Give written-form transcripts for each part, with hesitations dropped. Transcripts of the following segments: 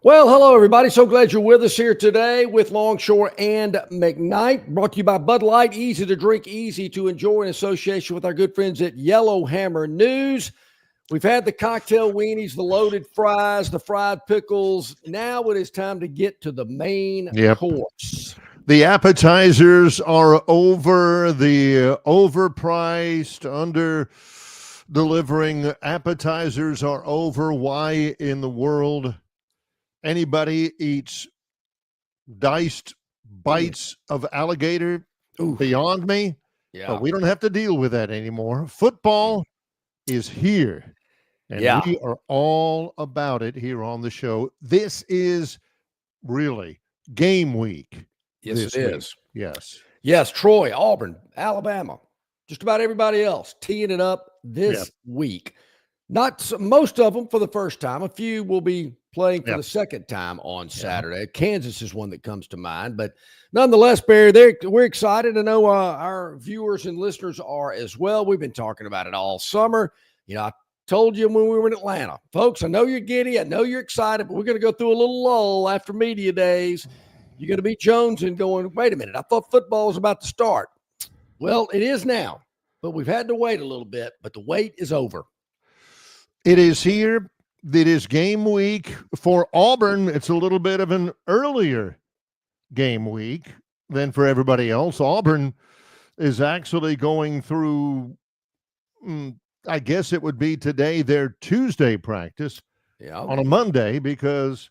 Well, hello, everybody. So glad you're with us here today with Longshore and McKnight. Brought to you by Bud Light. Easy to drink, easy to enjoy in association with our good friends at Yellowhammer News. We've had the cocktail weenies, the loaded fries, the fried pickles. Now it is time to get to the main course. The appetizers are over. The overpriced, under-delivering appetizers are over. Why in the world anybody eats diced bites of alligator? Beyond me. Yeah. But we don't have to deal with that anymore. Football is here. And we are all about it here on the show. This is really game week. Yes, it is. Yes. Yes, Troy, Auburn, Alabama, just about everybody else teeing it up this week. Not most of them for the first time. A few will be playing for the second time on Saturday. Kansas is one that comes to mind. But nonetheless, Barry, we're excited. I know our viewers and listeners are as well. We've been talking about it all summer. You know, I told you when we were in Atlanta, folks, I know you're giddy. I know you're excited, but we're going to go through a little lull after media days. You're going to be jonesing going, wait a minute, I thought football was about to start. Well, it is now, but we've had to wait a little bit, but the wait is over. It is here. It is game week. For Auburn, it's a little bit of an earlier game week than for everybody else. Auburn is actually going through, I guess it would be today, their Tuesday practice on a Monday, because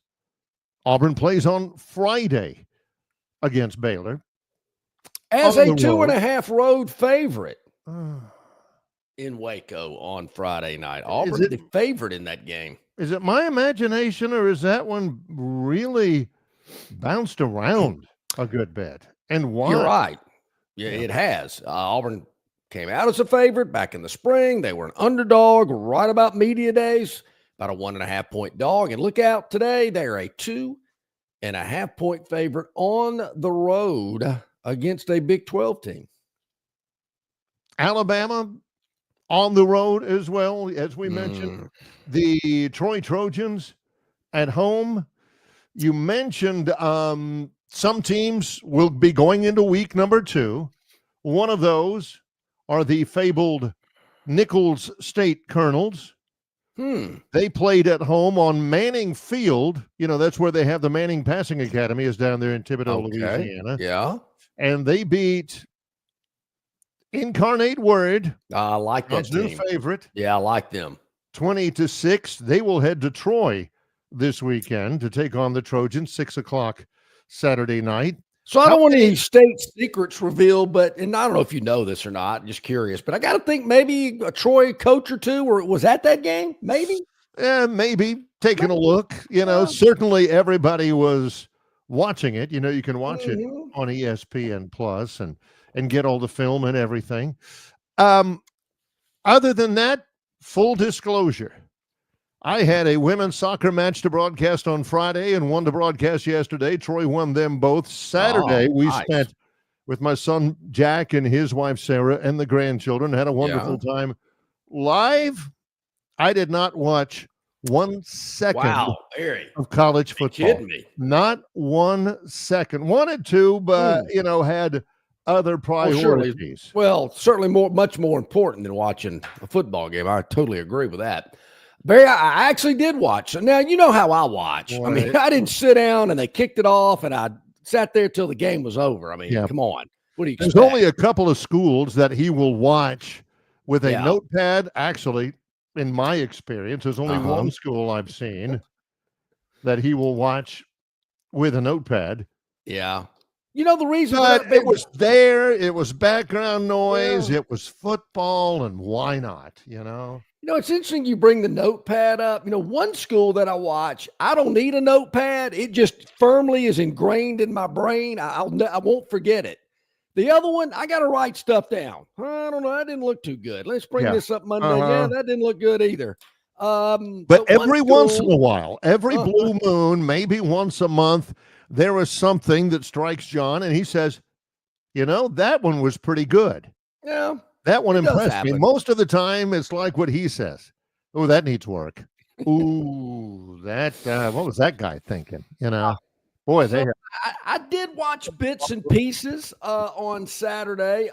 Auburn plays on Friday against Baylor. As a 2.5 road favorite in Waco on Friday night. Auburn the favorite in that game. Is it my imagination, or is that one really bounced around a good bit? And why? You're right. Yeah, it has. Auburn came out as a favorite back in the spring. They were an underdog right about media days, about a 1.5-point dog. And look out today, they're a 2.5-point favorite on the road against a Big 12 team. Alabama on the road as well, as we mentioned. The Troy Trojans at home. You mentioned some teams will be going into week number 2. One of those are the fabled Nichols State Colonels. They played at home on Manning Field. You know, that's where they have the Manning Passing Academy, is down there in Thibodaux, Louisiana. Yeah. And they beat Incarnate Word. I like that team. New favorite. Yeah, I like them. 20-6. They will head to Troy this weekend to take on the Trojans, 6:00 Saturday night. So I don't want any state secrets revealed, and I don't know if you know this or not, just curious, but I got to think maybe a Troy coach or two, or was at that game? Maybe? Maybe taking a look. You know, certainly everybody was watching it. You know, you can watch it on ESPN Plus and get all the film and everything. Other than that, full disclosure, I had a women's soccer match to broadcast on Friday and one to broadcast yesterday. Troy won them both. Saturday, we spent with my son Jack and his wife Sarah and the grandchildren. Had a wonderful time. Live, I did not watch 1 second of college football. Kidding me? Not 1 second. Wanted to, but you know, had other priorities. Well, certainly much more important than watching a football game. I totally agree with that. Barry, I actually did watch. Now, you know how I watch. I mean, I didn't sit down and they kicked it off and I sat there till the game was over. I mean, come on. What do you expect? There's only a couple of schools that he will watch with a notepad. Actually, in my experience, there's only one school I've seen that he will watch with a notepad. Yeah. You know, the reason it was there, it was background noise, it was football, and why not, you know? You know, it's interesting you bring the notepad up. You know, one school that I watch, I don't need a notepad. It just firmly is ingrained in my brain. I won't forget it. The other one, I got to write stuff down. I don't know. That didn't look too good. Let's bring this up Monday. Yeah, that didn't look good either. But every once in a while, every blue moon, maybe once a month, there is something that strikes John, and he says, you know, that one was pretty good. Yeah. That one impressed me. Most of the time, it's like what he says. Oh, that needs work. Ooh, that what was that guy thinking? Boy, So I did watch bits and pieces on Saturday.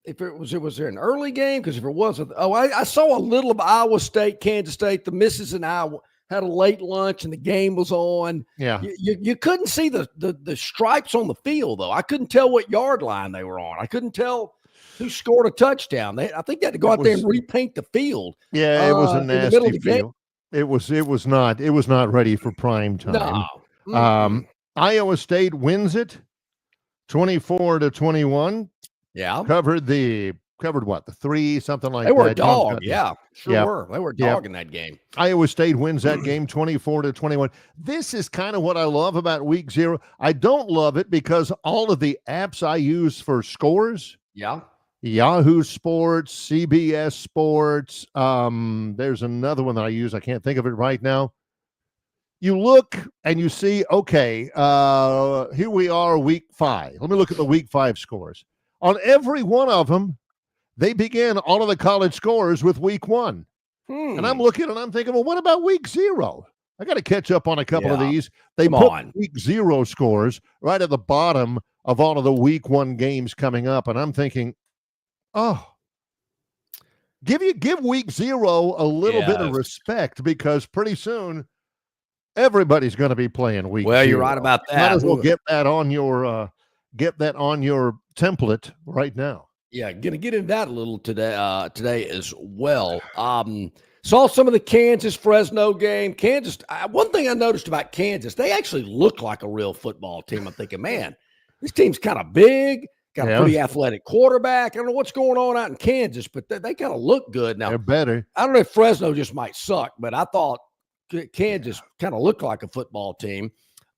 If it was there an early game? Because if it wasn't, I saw a little of Iowa State, Kansas State. The missus and I had a late lunch, and the game was on. Yeah, you couldn't see the stripes on the field though. I couldn't tell what yard line they were on. I couldn't tell who scored a touchdown. I think they had to go out there and repaint the field. Yeah, it was a nasty field. It was not ready for prime time. No. Iowa State wins it 24-21. Yeah. Covered what? The 3, something like that. They were that. a dog. Yeah, sure were. They were a dog in that game. Iowa State wins that game 24-21. This is kind of what I love about week 0. I don't love it because all of the apps I use for scores. Yeah. Yahoo Sports, CBS Sports. There's another one that I use. I can't think of it right now. You look and you see, okay, here we are, week 5. Let me look at the week 5 scores. On every one of them, they begin all of the college scores with week 1. And I'm looking and I'm thinking, well, what about week 0? I got to catch up on a couple of these. They put week 0 scores right at the bottom of all of the week 1 games coming up. And I'm thinking, oh, give week 0 a little bit of respect, because pretty soon everybody's going to be playing week 0. You're right about that. Might as well get that on your template right now. Yeah, gonna get into that a little today as well. Saw some of the Kansas Fresno game. Kansas. One thing I noticed about Kansas, they actually look like a real football team. I'm thinking, man, this team's kind of big. Got a pretty athletic quarterback. I don't know what's going on out in Kansas, but they kind of look good. Now, they're better. I don't know if Fresno just might suck, but I thought Kansas kind of looked like a football team.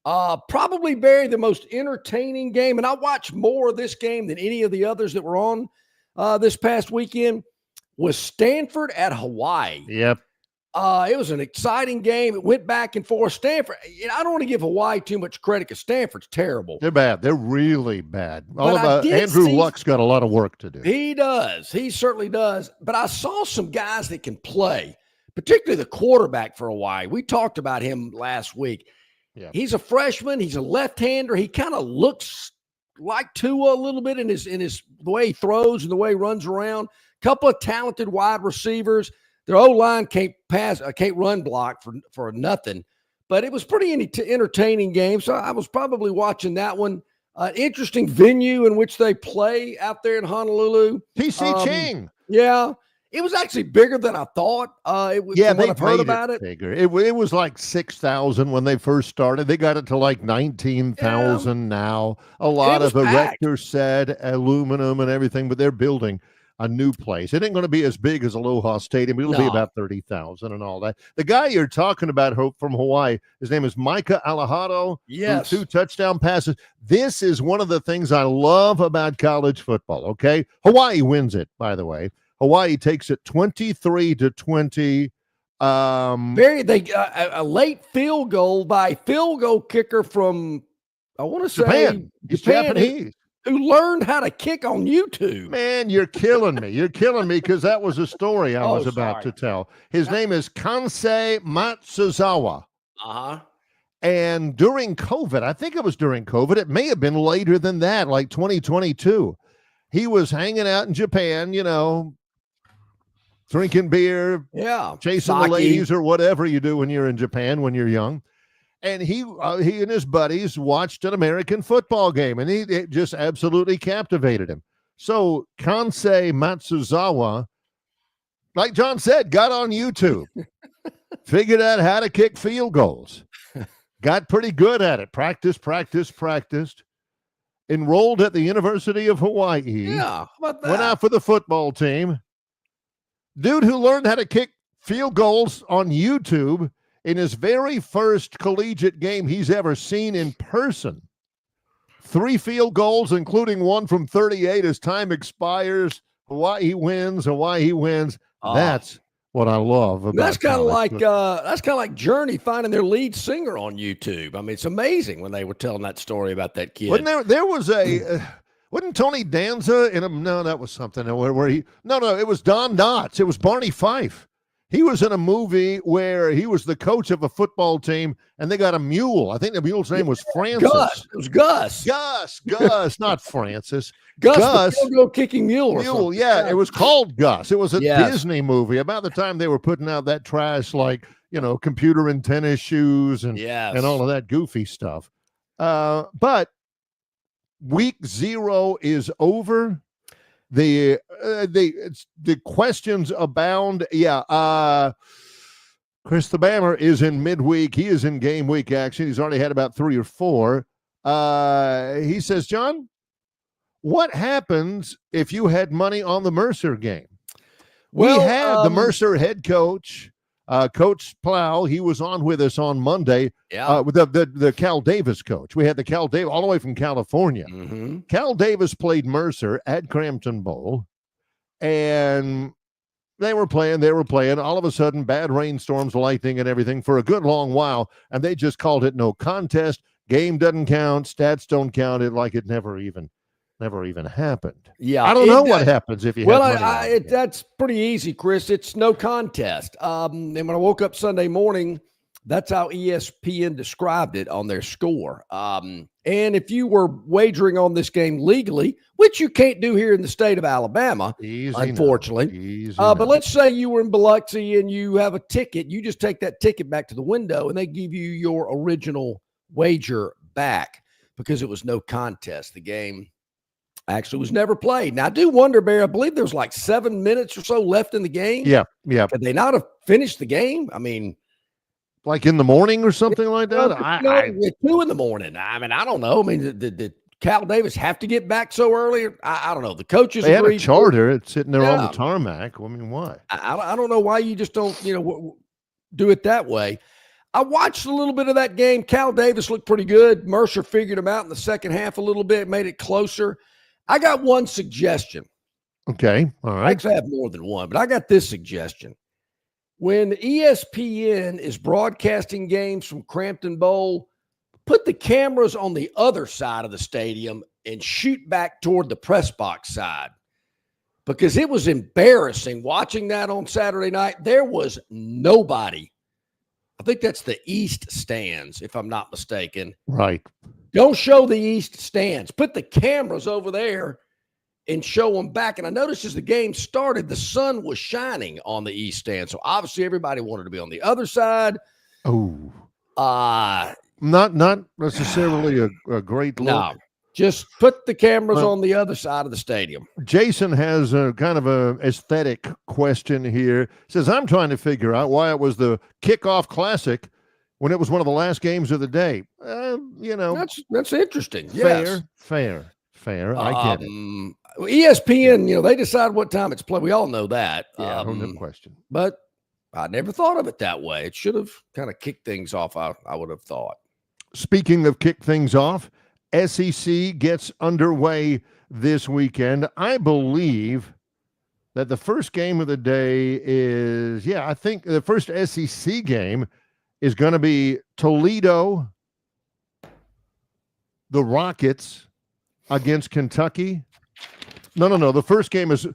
Probably, Barry, the most entertaining game, and I watched more of this game than any of the others that were on this past weekend, was Stanford at Hawaii. Yep. It was an exciting game. It went back and forth. Stanford, I don't want to give Hawaii too much credit because Stanford's terrible. They're bad. They're really bad. Andrew Luck's got a lot of work to do. He does. He certainly does. But I saw some guys that can play, particularly the quarterback for Hawaii. We talked about him last week. Yeah. He's a freshman. He's a left-hander. He kind of looks like Tua a little bit in his the way he throws and the way he runs around. Couple of talented wide receivers. Their O-line can't run block for nothing. But it was pretty entertaining game. So I was probably watching that one. Interesting venue in which they play out there in Honolulu. TC Ching. Yeah. It was actually bigger than I thought. It was, I've heard about it. Bigger. It was like 6,000 when they first started. They got it to like 19,000 now. A lot of erector set, aluminum and everything, but they're building a new place. It ain't going to be as big as Aloha Stadium. It'll be about 30,000 and all that. The guy you're talking about from Hawaii, his name is Micah Alejado. Yes. 2 touchdown passes. This is one of the things I love about college football, okay? Hawaii wins it, by the way. Hawaii takes it 23-20. Barry, they a late field goal by field goal kicker from, I want to say Japan. He's Japanese. Who learned how to kick on YouTube. Man, you're killing me. You're killing me because that was a story I was about to tell. His name is Kansei Matsuzawa. Uh-huh. And during COVID, I think it was during COVID, it may have been later than that, like 2022. He was hanging out in Japan, drinking beer, chasing the ladies or whatever you do when you're in Japan when you're young. And he and his buddies watched an American football game, and it just absolutely captivated him. So Kansei Matsuzawa, like John said, got on YouTube, figured out how to kick field goals, got pretty good at it, practiced, enrolled at the University of Hawaii. Yeah, how about that? Went out for the football team. Dude who learned how to kick field goals on YouTube in his very first collegiate game he's ever seen in person. 3 field goals, including one from 38 as time expires. Hawaii wins. That's what I love about that's kind of like Journey finding their lead singer on YouTube. I mean, it's amazing when they were telling that story about that kid. Wasn't there was a wasn't Tony Danza in him? No, that was something where he it was Don Knotts. It was Barney Fife. He was in a movie where he was the coach of a football team, and they got a mule. I think the mule's name was Francis. Gus. It was Gus. Gus, not Francis. Gus, the field kicking mule or something. Yeah, it was called Gus. It was a Disney movie about the time they were putting out that trash, like, computer and tennis shoes and all of that goofy stuff. But week 0 is over. The questions abound. Chris the Bammer is in midweek. He is in game week action. He's already had about 3 or 4. He says, John, what happens if you had money on the Mercer game? Well, we had the Mercer head coach, Coach Plow. He was on with us on Monday. With the Cal Davis coach. We had the Cal Davis all the way from California. Mm-hmm. Cal Davis played Mercer at Crampton Bowl, and they were playing. All of a sudden, bad rainstorms, lightning, and everything for a good long while, and they just called it no contest. Game doesn't count. Stats don't count. It like it never even happened. Yeah, I don't know what happens if you. Well, that's pretty easy, Chris. It's no contest. And when I woke up Sunday morning, that's how ESPN described it on their score. And if you were wagering on this game legally, which you can't do here in the state of Alabama, unfortunately. But let's say you were in Biloxi and you have a ticket. You just take that ticket back to the window and they give you your original wager back because it was no contest. The game actually was never played. Now, I do wonder, Barry, I believe there was like 7 minutes or so left in the game. Yeah. Could they not have finished the game? I mean, like in the morning or something like that? 2 in the morning. I mean, I don't know. I mean, did Cal Davis have to get back so early? I don't know. The coaches they had a charter. It's sitting there on the tarmac. I mean, why? I don't know why you just don't, do it that way. I watched a little bit of that game. Cal Davis looked pretty good. Mercer figured him out in the second half a little bit, made it closer. I got one suggestion. Okay. All right. I actually have more than one, but I got this suggestion. When ESPN is broadcasting games from Crampton Bowl, put the cameras on the other side of the stadium and shoot back toward the press box side. Because it was embarrassing watching that on Saturday night. There was nobody. I think that's the East stands, if I'm not mistaken. Right. Don't show the East stands. Put the cameras over there and show them back. And I noticed as the game started, the sun was shining on the East stand. So obviously everybody wanted to be on the other side. Oh. Not necessarily a great look. No. Just put the cameras on the other side of the stadium. Jason has a kind of a aesthetic question here. Says, I'm trying to figure out why it was the Kickoff Classic when it was one of the last games of the day. That's interesting. Yes. Fair. I get it. ESPN, they decide what time it's played. We all know that. Yeah, no question. But I never thought of it that way. It should have kind of kicked things off, I would have thought. Speaking of kick things off, SEC gets underway this weekend. I believe that the first game of the day is, I think the first SEC game is going to be Toledo, the Rockets against Kentucky. No. The first game is,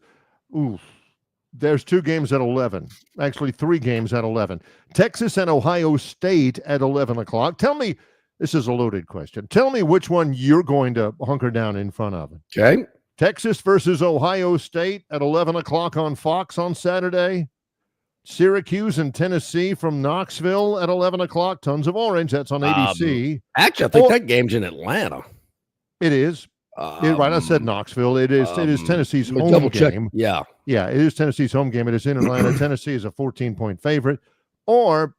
there's 2 games at 11. Actually, 3 games at 11. Texas and Ohio State at 11 o'clock. Tell me, this is a loaded question. Tell me which one you're going to hunker down in front of. Okay. Texas versus Ohio State at 11 o'clock on Fox on Saturday. Syracuse and Tennessee from Knoxville at 11 o'clock. Tons of orange. That's on ABC. Actually, I think that game's in Atlanta. It is. Right, I said Knoxville. It is Tennessee's home game. Yeah, it is Tennessee's home game. It is in Atlanta. Tennessee is a 14-point favorite. Or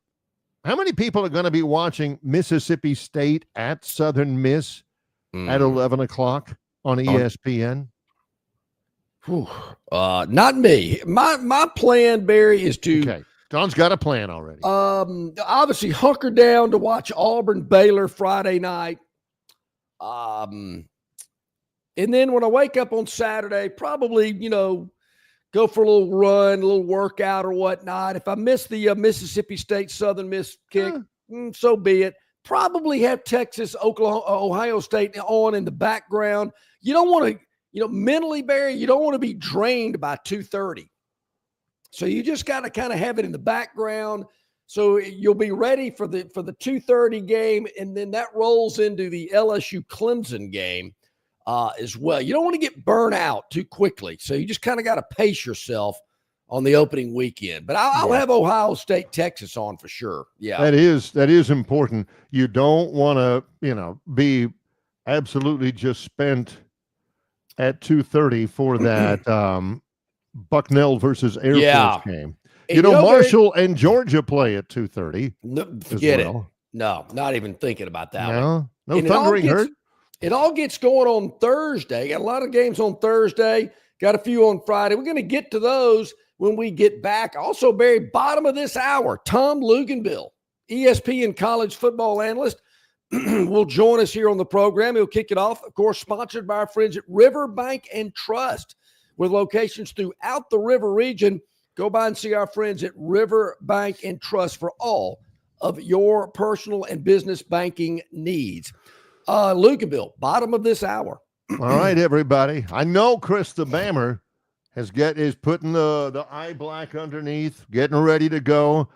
how many people are going to be watching Mississippi State at Southern Miss at 11 o'clock on ESPN? Not me. My plan, Barry, is to. Okay. Don's got a plan already. Obviously, hunker down to watch Auburn Baylor Friday night. And then when I wake up on Saturday, probably, go for a little run, a little workout or whatnot. If I miss the Mississippi State Southern Miss kick, so be it. Probably have Texas, Oklahoma, Ohio State on in the background. You don't want to, mentally, Barry, you don't want to be drained by 2:30. So you just got to kind of have it in the background. So you'll be ready for the 2:30 game, and then that rolls into the LSU Clemson game as well. You don't want to get burnt out too quickly. So you just kind of got to pace yourself on the opening weekend. But I'll have Ohio State, Texas on for sure. Yeah. That is important. You don't want to, be absolutely just spent at 2:30 for that Bucknell versus Air Force game. And Marshall and Georgia play at 2:30. No, forget it. No, not even thinking about that one. No Thundering Herd. It all gets going on Thursday. Got a lot of games on Thursday. Got a few on Friday. We're going to get to those when we get back. Also, Barry, bottom of this hour, Tom Lugenville, ESPN college football analyst, will join us here on the program. He'll kick it off, of course, sponsored by our friends at Riverbank and Trust, with locations throughout the river region. Go by and see our friends at Riverbank and Trust for all of your personal and business banking needs. Lugenville, bottom of this hour. All right, everybody. I know Chris the Bammer is putting the eye black underneath, getting ready to go.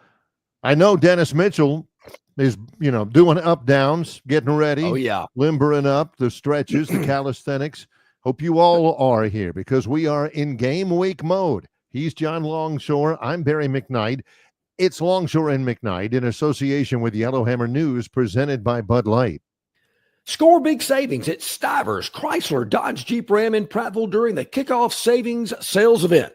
I know Dennis Mitchell is, doing up downs, getting ready. Oh, yeah. Limbering up the stretches, the calisthenics. Hope you all are here because we are in game week mode. He's John Longshore. I'm Barry McKnight. It's Longshore and McKnight in association with Yellowhammer News, presented by Bud Light. Score big savings at Stivers, Chrysler, Dodge, Jeep, Ram in Prattville during the kickoff savings sales event.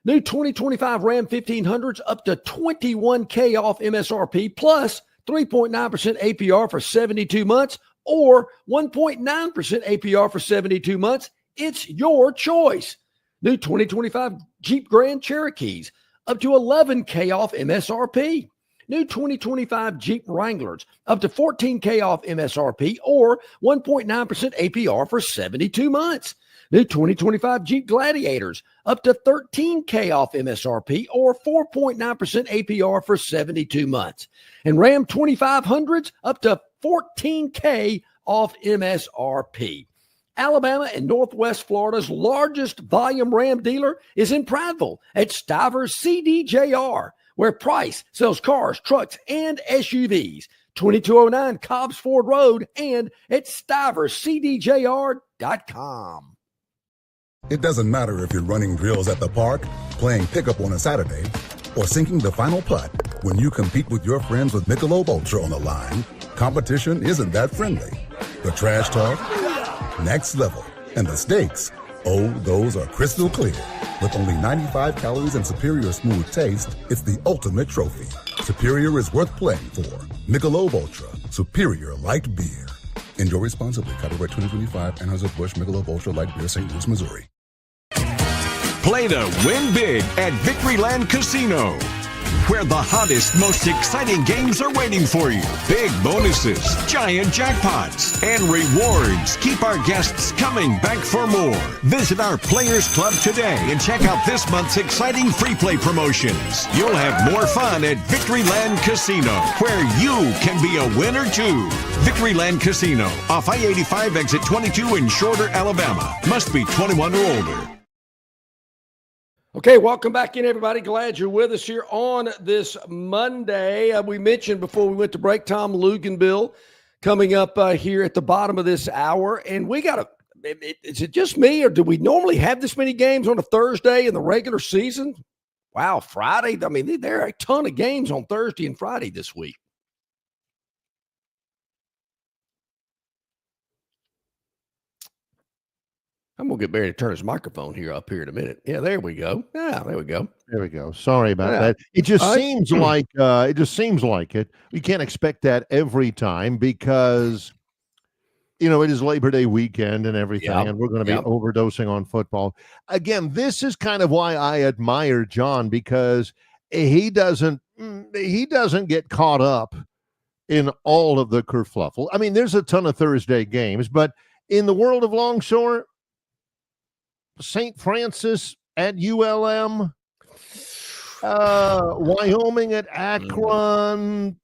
New 2025 Ram 1500s up to $21K off MSRP plus 3.9% APR for 72 months or 1.9% APR for 72 months. It's your choice. New 2025 Jeep Grand Cherokees up to $11K off MSRP. New 2025 Jeep Wranglers up to $14K off MSRP or 1.9% APR for 72 months. New 2025 Jeep Gladiators up to $13K off MSRP or 4.9% APR for 72 months. And Ram 2500s up to $14K off MSRP. Alabama and Northwest Florida's largest volume Ram dealer is in Prattville at Stivers CDJR, where Price sells cars, trucks, and SUVs. 2209 Cobbs Ford Road and at stiverscdjr.com. It doesn't matter if you're running drills at the park, playing pickup on a Saturday, or sinking the final putt. When you compete with your friends with Michelob Ultra on the line, competition isn't that friendly. The trash talk, next level, and the stakes, those are crystal clear. With only 95 calories and superior smooth taste, it's the ultimate trophy. Superior is worth playing for. Michelob Ultra, superior light beer. Enjoy responsibly. Copyright 2025, Anheuser-Busch Michelob Ultra Light Beer, St. Louis, Missouri. Play to win big at Victoryland Casino, where the hottest, most exciting games are waiting for you. Big bonuses, giant jackpots, and rewards keep our guests coming back for more. Visit our Players Club today and check out this month's exciting free play promotions. You'll have more fun at Victoryland Casino, where you can be a winner too. Victoryland Casino, off I-85 exit 22 in Shorter, Alabama. Must be 21 or older. Okay, welcome back in, everybody. Glad you're with us here on this Monday. We mentioned before we went to break, Tom Lugenville coming up here at the bottom of this hour. And we got is it just me, or do we normally have this many games on a Thursday in the regular season? Wow, Friday. I mean, there are a ton of games on Thursday and Friday this week. I'm going to get Barry to turn his microphone up here in a minute. Yeah, there we go. Yeah, there we go. There we go. Sorry about that. It just seems like it. We can't expect that every time because, it is Labor Day weekend and everything, and we're going to be overdosing on football. Again, this is kind of why I admire John, because he doesn't get caught up in all of the kerfluffle. I mean, there's a ton of Thursday games, but in the world of Longshore, St. Francis at ULM, Wyoming at Akron,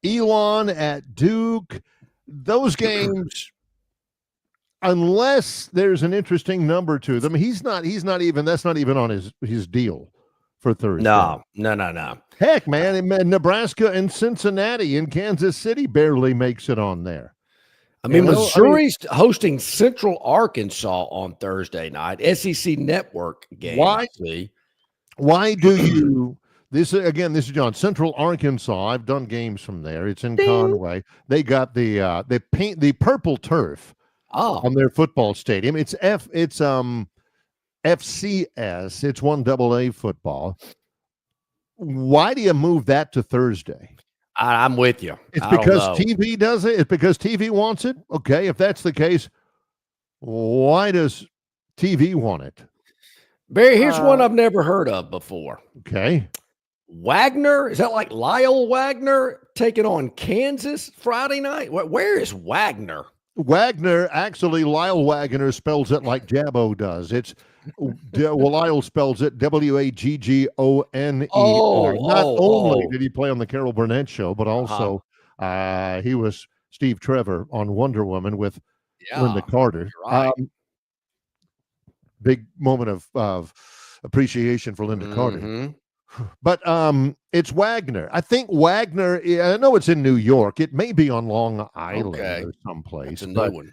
Elon at Duke. Those games, unless there's an interesting number to them, that's not even on his deal. for Thursday. No. Heck, man, Nebraska and Cincinnati and Kansas City barely makes it on there. I mean, Missouri's hosting Central Arkansas on Thursday night, SEC Network game. Why do you this is John, Central Arkansas. I've done games from there. It's in Conway. They got the purple turf on their football stadium. It's FCS. It's 1AA football. Why do you move that to Thursday? I'm with you. It's because TV does it. It's because TV wants it. Okay, if that's the case, why does TV want it? Barry, here's one I've never heard of before. Okay. Wagner, is that like Lyle Wagner taking on Kansas Friday night? Where is Wagner? Wagner, actually, Lyle Wagner spells it like Jabbo does. It's Lyle spells it Waggonner. Not only did he play on the Carol Burnett show, but also he was Steve Trevor on Wonder Woman with Linda Carter. Right. Big moment of appreciation for Linda Carter. But it's Wagner. I think Wagner, I know it's in New York. It may be on Long Island or someplace. That's a new one.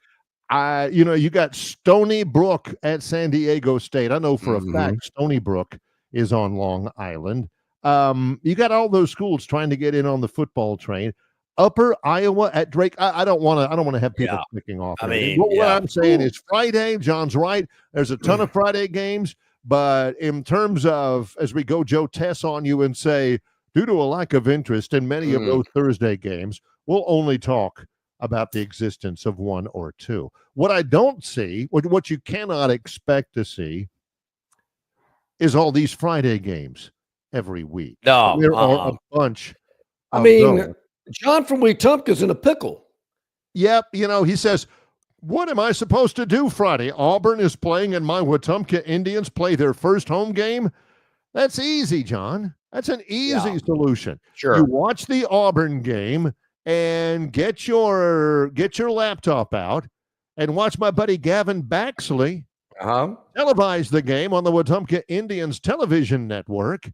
You got Stony Brook at San Diego State. I know for a fact Stony Brook is on Long Island. You got all those schools trying to get in on the football train. Upper Iowa at Drake. I don't want to have people clicking off. I mean, what I'm saying is Friday. John's right. There's a ton of Friday games. But in terms of, as we go Joe Tess on you and say, due to a lack of interest in many of those Thursday games, we'll only talk about the existence of one or two. What I don't see, what you cannot expect to see, is all these Friday games every week. No, there are a bunch. John from Wetumpka's in a pickle. Yep, he says, what am I supposed to do Friday? Auburn is playing and my Wetumpka Indians play their first home game? That's easy, John. That's an easy solution. Sure. You watch the Auburn game and get your laptop out and watch my buddy Gavin Baxley televise the game on the Wetumpka Indians television network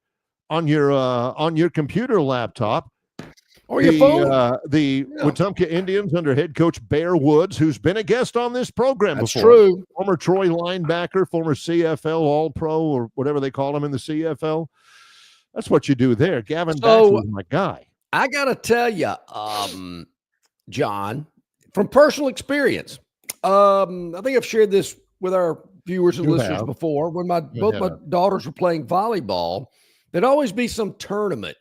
on your computer laptop. Or your phone. Wetumpka Indians under head coach Bear Woods, who's been a guest on this program That's before. True. Former Troy linebacker, former CFL All-Pro, or whatever they call him in the CFL. That's what you do there. Gavin Baxley is my guy. I got to tell you, John, from personal experience, I think I've shared this with our viewers and listeners before. When both my daughters were playing volleyball, there'd always be some tournament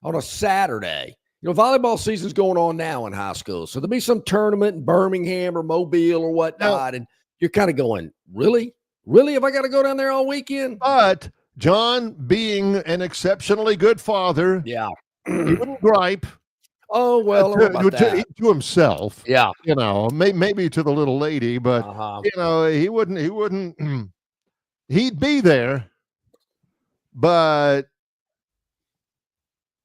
on a Saturday. Volleyball season's going on now in high school. So there'll be some tournament in Birmingham or Mobile or whatnot. And you're kind of going, really? Really? Have I got to go down there all weekend? But John, being an exceptionally good father, he wouldn't gripe. Oh, well, to himself. Yeah. Maybe to the little lady, but, he wouldn't, he'd be there, but,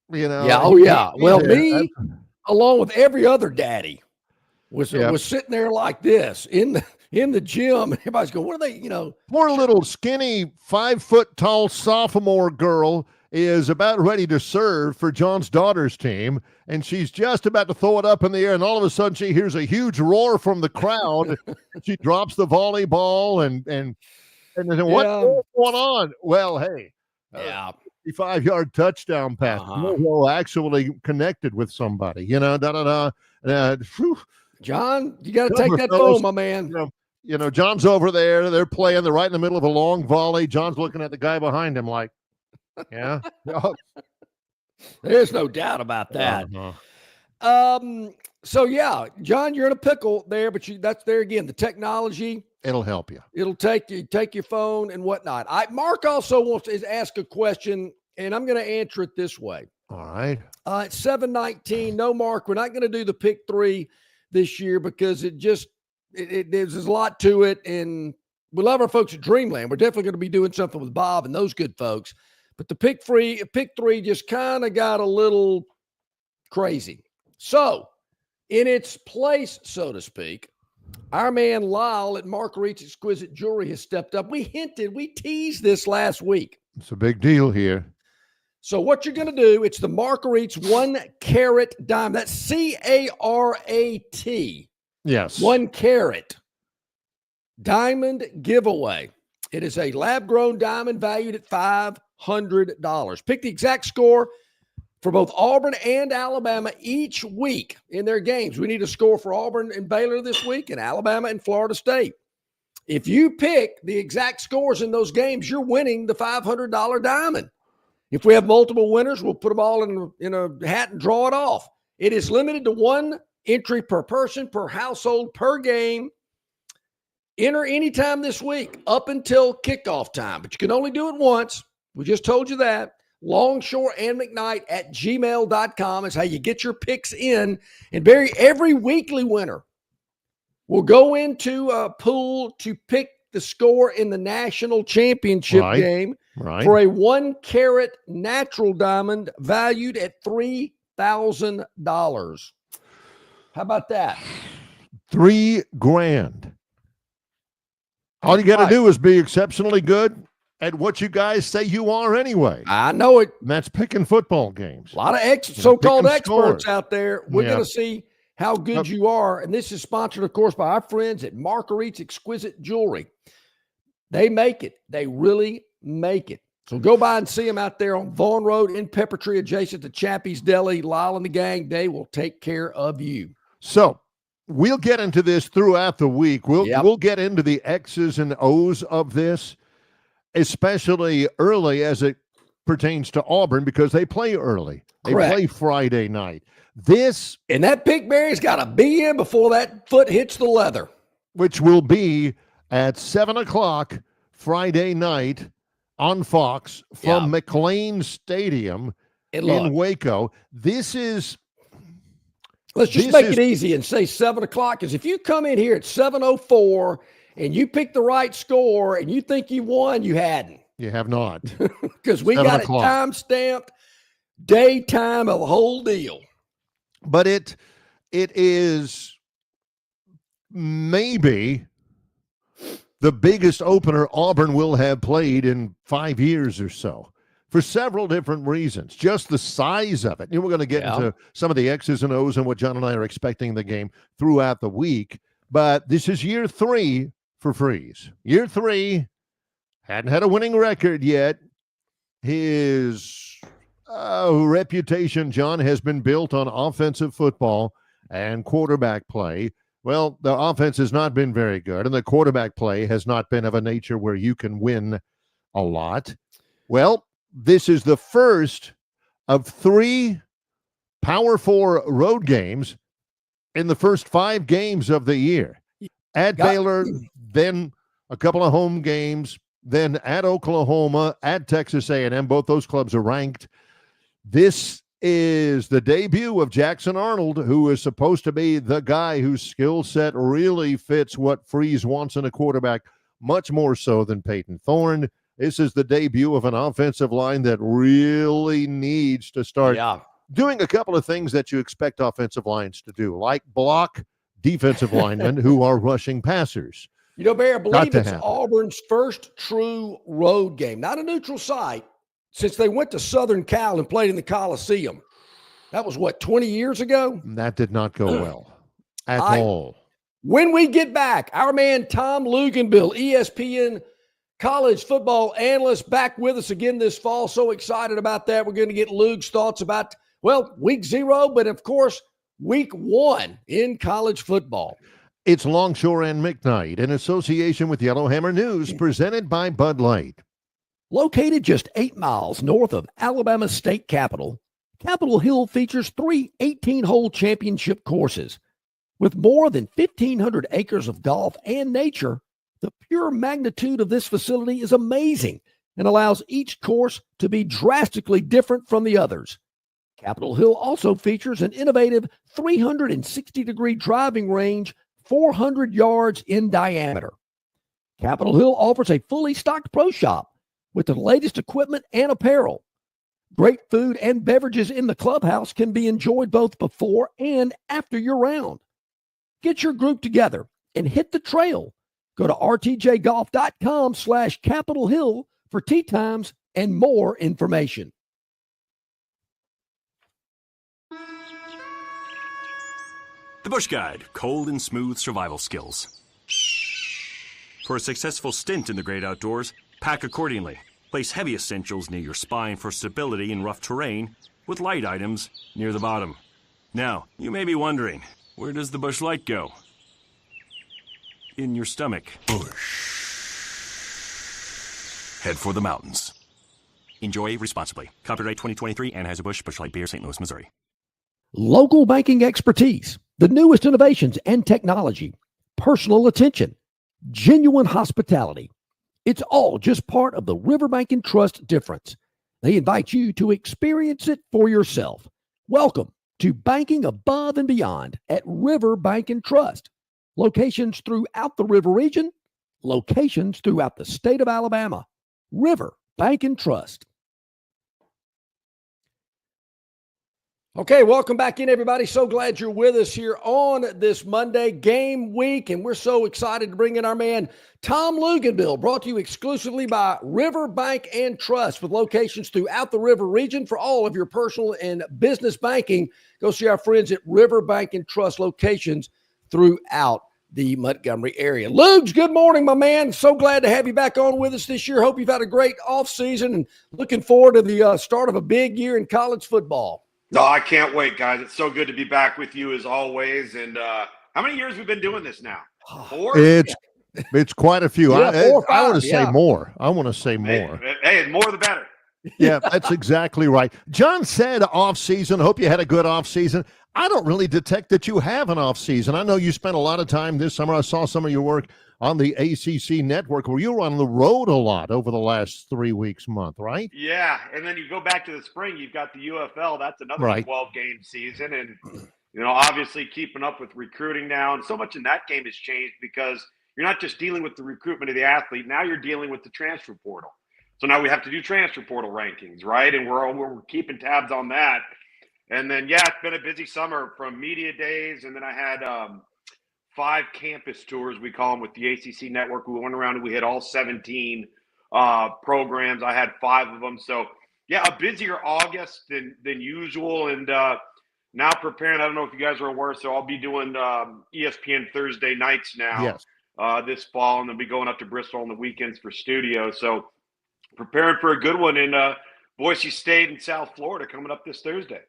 Well, me, along with every other daddy, was sitting there like this in the gym. Everybody's going, what are they, Poor little skinny 5 foot tall sophomore girl is about ready to serve for John's daughter's team, and she's just about to throw it up in the air, and all of a sudden she hears a huge roar from the crowd. She drops the volleyball and then what's going on? Well, hey. 55-yard touchdown pass. Actually connected with somebody, John, you got to take that phone, my man. John's over there. They're playing. They're right in the middle of a long volley. John's looking at the guy behind him like, There's no doubt about that. So, John, you're in a pickle there, but that's there again. The technology. It'll help you. It'll take your phone and whatnot. Mark also wants to ask a question, and I'm going to answer it this way. All right. It's 7:19. No, Mark, we're not going to do the pick 3 this year because there's a lot to it, and we love our folks at Dreamland. We're definitely going to be doing something with Bob and those good folks. But the pick 3 just kind of got a little crazy. So, in its place, so to speak, our man Lyle at Marguerite's Exquisite Jewelry has stepped up. We teased this last week. It's a big deal here. So what you're going to do, it's the Marguerite's 1 carat diamond. That's C-A-R-A-T. Yes. 1 carat diamond giveaway. It is a lab-grown diamond valued at $500. Pick the exact score for both Auburn and Alabama each week in their games. We need a score for Auburn and Baylor this week, and Alabama and Florida State. If you pick the exact scores in those games, you're winning the $500 diamond. If we have multiple winners, we'll put them all in a hat and draw it off. It is limited to 1 entry per person, per household, per game. Enter anytime this week up until kickoff time, but you can only do it once. We just told you that. Longshore and McKnight at gmail.com is how you get your picks in. And Barry, every weekly winner will go into a pool to pick the score in the national championship game for a 1 carat natural diamond valued at $3,000. How about that? $3,000. All you got to do is be exceptionally good at what you guys say you are anyway. I know it. And that's picking football games. A lot of so-called experts out there. We're going to see how good you are. And this is sponsored, of course, by our friends at Marguerite's Exquisite Jewelry. They make it. They really make it. So go by and see them out there on Vaughn Road in Pepper Tree, adjacent to Chappie's Deli. Lyle and the gang, they will take care of you. So we'll get into this throughout the week. We'll get into the X's and O's of this, especially early as it pertains to Auburn, because they play early. They play Friday night. And that pick, Barry's got to be in before that foot hits the leather. Which will be at 7 o'clock Friday night on Fox from McLean Stadium in Waco. This is... Let's just make it easy and say 7 o'clock, because if you come in here at 7:04 and you pick the right score and you think you won, you hadn't. You have not. Because we got it time-stamped, daytime, of the whole deal. But it is maybe the biggest opener Auburn will have played in 5 years or so, for several different reasons. Just the size of it. We're going to get into some of the X's and O's and what John and I are expecting in the game throughout the week. But this is year 3 for Freeze. Year 3, hadn't had a winning record yet. His reputation, John, has been built on offensive football and quarterback play. Well, the offense has not been very good, and the quarterback play has not been of a nature where you can win a lot. Well, this is the first of 3 Power 4 road games in the first 5 games of the year. At Baylor, then a couple of home games, then at Oklahoma, at Texas A&M. Both those clubs are ranked. This is the debut of Jackson Arnold, who is supposed to be the guy whose skill set really fits what Freeze wants in a quarterback, much more so than Peyton Thorne. This is the debut of an offensive line that really needs to start doing a couple of things that you expect offensive lines to do, like block defensive linemen who are rushing passers. You know, Barry, I believe it's Auburn's first true road game, not a neutral site, since they went to Southern Cal and played in the Coliseum. That was, 20 years ago? That did not go well at all. When we get back, our man Tom Lugenville, ESPN college football analyst, back with us again this fall. So excited about that. We're going to get Luke's thoughts about, week 0, but of course, week 1 in college football. It's Longshore and McKnight in association with Yellowhammer News, presented by Bud Light. Located just 8 miles north of Alabama's state capital, Capitol Hill features 3 18-hole championship courses. With more than 1,500 acres of golf and nature, the pure magnitude of this facility is amazing and allows each course to be drastically different from the others. Capitol Hill also features an innovative 360-degree driving range, 400 yards in diameter. Capitol Hill offers a fully stocked pro shop with the latest equipment and apparel. Great food and beverages in the clubhouse can be enjoyed both before and after your round. Get your group together and hit the trail. Go to rtjgolf.com/Capitol Hill for tee times and more information. The Bush Guide, cold and smooth survival skills. For a successful stint in the great outdoors, pack accordingly. Place heavy essentials near your spine for stability in rough terrain, with light items near the bottom. Now, you may be wondering, where does the Bush Light go? In your stomach. Bush. Head for the mountains. Enjoy responsibly. Copyright 2023, Anheuser-Busch, Busch Light Beer, St. Louis, Missouri. Local banking expertise, the newest innovations and technology, personal attention, genuine hospitality. It's all just part of the Riverbank and Trust difference. They invite you to experience it for yourself. Welcome to banking above and beyond at Riverbank and Trust. Locations throughout the river region, locations throughout the state of Alabama. Riverbank and Trust. Okay, welcome back in, everybody. So glad you're with us here on this Monday game week, and we're so excited to bring in our man, Tom Lugenville, brought to you exclusively by Riverbank and Trust, with locations throughout the river region. For all of your personal and business banking, go see our friends at Riverbank and Trust locations throughout the Montgomery area. Lugs, good morning, my man. So glad to have you back on with us this year. Hope you've had a great offseason and looking forward to the start of a big year in college football. No, I can't wait, guys. It's so good to be back with you as always. And how many years we've been doing this now? 4? It's quite a few. Yeah, 4 or 5, I want to say more. I want to say more. Hey, more the better. Yeah, that's exactly right. John said off season. Hope you had a good off season. I don't really detect that you have an off season. I know you spent a lot of time this summer. I saw some of your work on the ACC network where you were on the road a lot over the last 3 weeks, month, right? Yeah, and then you go back to the spring, you've got the UFL. That's another 12-game season. And, obviously keeping up with recruiting now. And so much in that game has changed because you're not just dealing with the recruitment of the athlete. Now you're dealing with the transfer portal. So now we have to do transfer portal rankings, right? And we're keeping tabs on that. And then, it's been a busy summer from media days. And then I had 5 campus tours, we call them, with the ACC network. We went around and we hit all 17 programs. I had 5 of them. So, a busier August than usual. And now preparing, I don't know if you guys are aware, so I'll be doing ESPN Thursday nights now this fall. And then be going up to Bristol on the weekends for studio. So preparing for a good one in Boise State in South Florida coming up this Thursday.